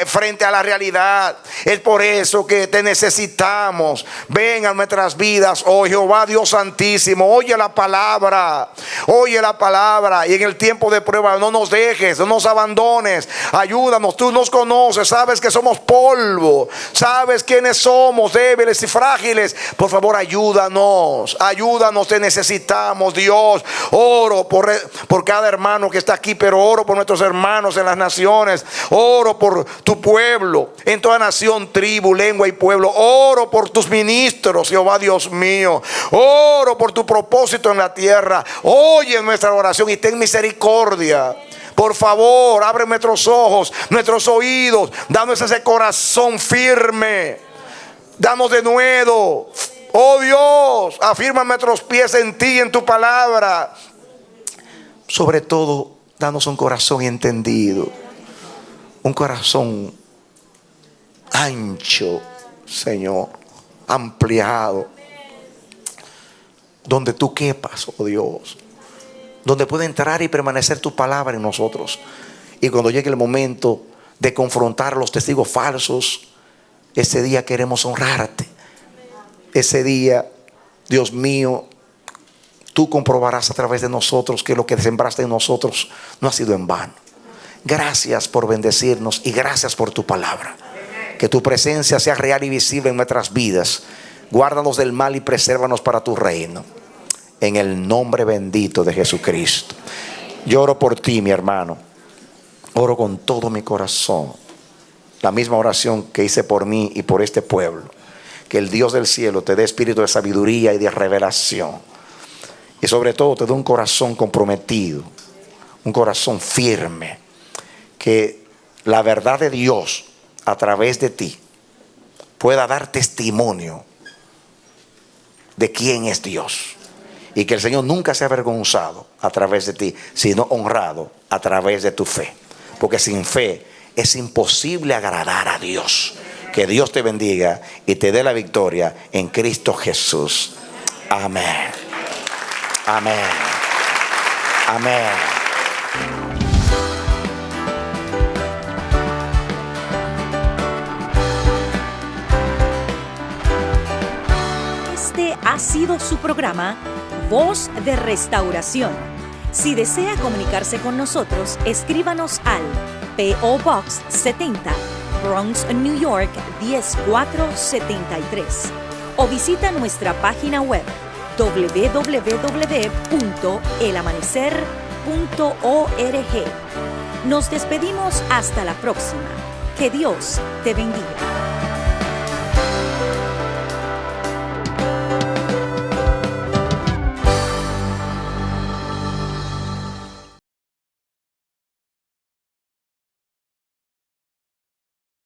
frente a la realidad? Es por eso que te necesitamos. Ven a nuestras vidas, oh Jehová Dios santísimo. Oye la palabra, y en el tiempo de prueba no nos dejes, no nos abandones. Ayúdanos, tú nos conoces, sabes que somos polvo, sabes quiénes somos, débiles y frágiles. Por favor, ayúdanos, te necesitamos, Dios. Oro por cada hermano que está aquí, pero oro por nuestros hermanos en las naciones. Oro por tu pueblo, en toda nación, tribu, lengua y pueblo. Oro por tus ministros, Jehová Dios mío. Oro por tu propósito en la tierra. Oye nuestra oración y ten misericordia. Por favor, abre nuestros ojos, nuestros oídos. Danos ese corazón firme. Danos de nuevo. Oh Dios, afirma nuestros pies en ti y en tu palabra. Sobre todo, danos un corazón entendido, un corazón ancho, Señor, ampliado, donde tú quepas, oh Dios, donde pueda entrar y permanecer tu palabra en nosotros. Y cuando llegue el momento de confrontar a los testigos falsos, ese día queremos honrarte. Ese día, Dios mío, tú comprobarás a través de nosotros que lo que sembraste en nosotros no ha sido en vano. Gracias por bendecirnos y gracias por tu palabra. Que tu presencia sea real y visible en nuestras vidas. Guárdanos del mal y presérvanos para tu reino. En el nombre bendito de Jesucristo. Yo oro por ti, mi hermano. Oro con todo mi corazón. La misma oración que hice por mí y por este pueblo. Que el Dios del cielo te dé espíritu de sabiduría y de revelación. Y sobre todo te dé un corazón comprometido, un corazón firme. Que la verdad de Dios a través de ti pueda dar testimonio de quién es Dios. Y que el Señor nunca sea avergonzado a través de ti, sino honrado a través de tu fe. Porque sin fe es imposible agradar a Dios. Que Dios te bendiga y te dé la victoria en Cristo Jesús. Amén. Amén. Amén. Este ha sido su programa Voz de Restauración. Si desea comunicarse con nosotros, escríbanos al P.O. Box 70, Bronx, New York 10473, o visita nuestra página web www.elamanecer.org. Nos despedimos hasta la próxima. Que Dios te bendiga.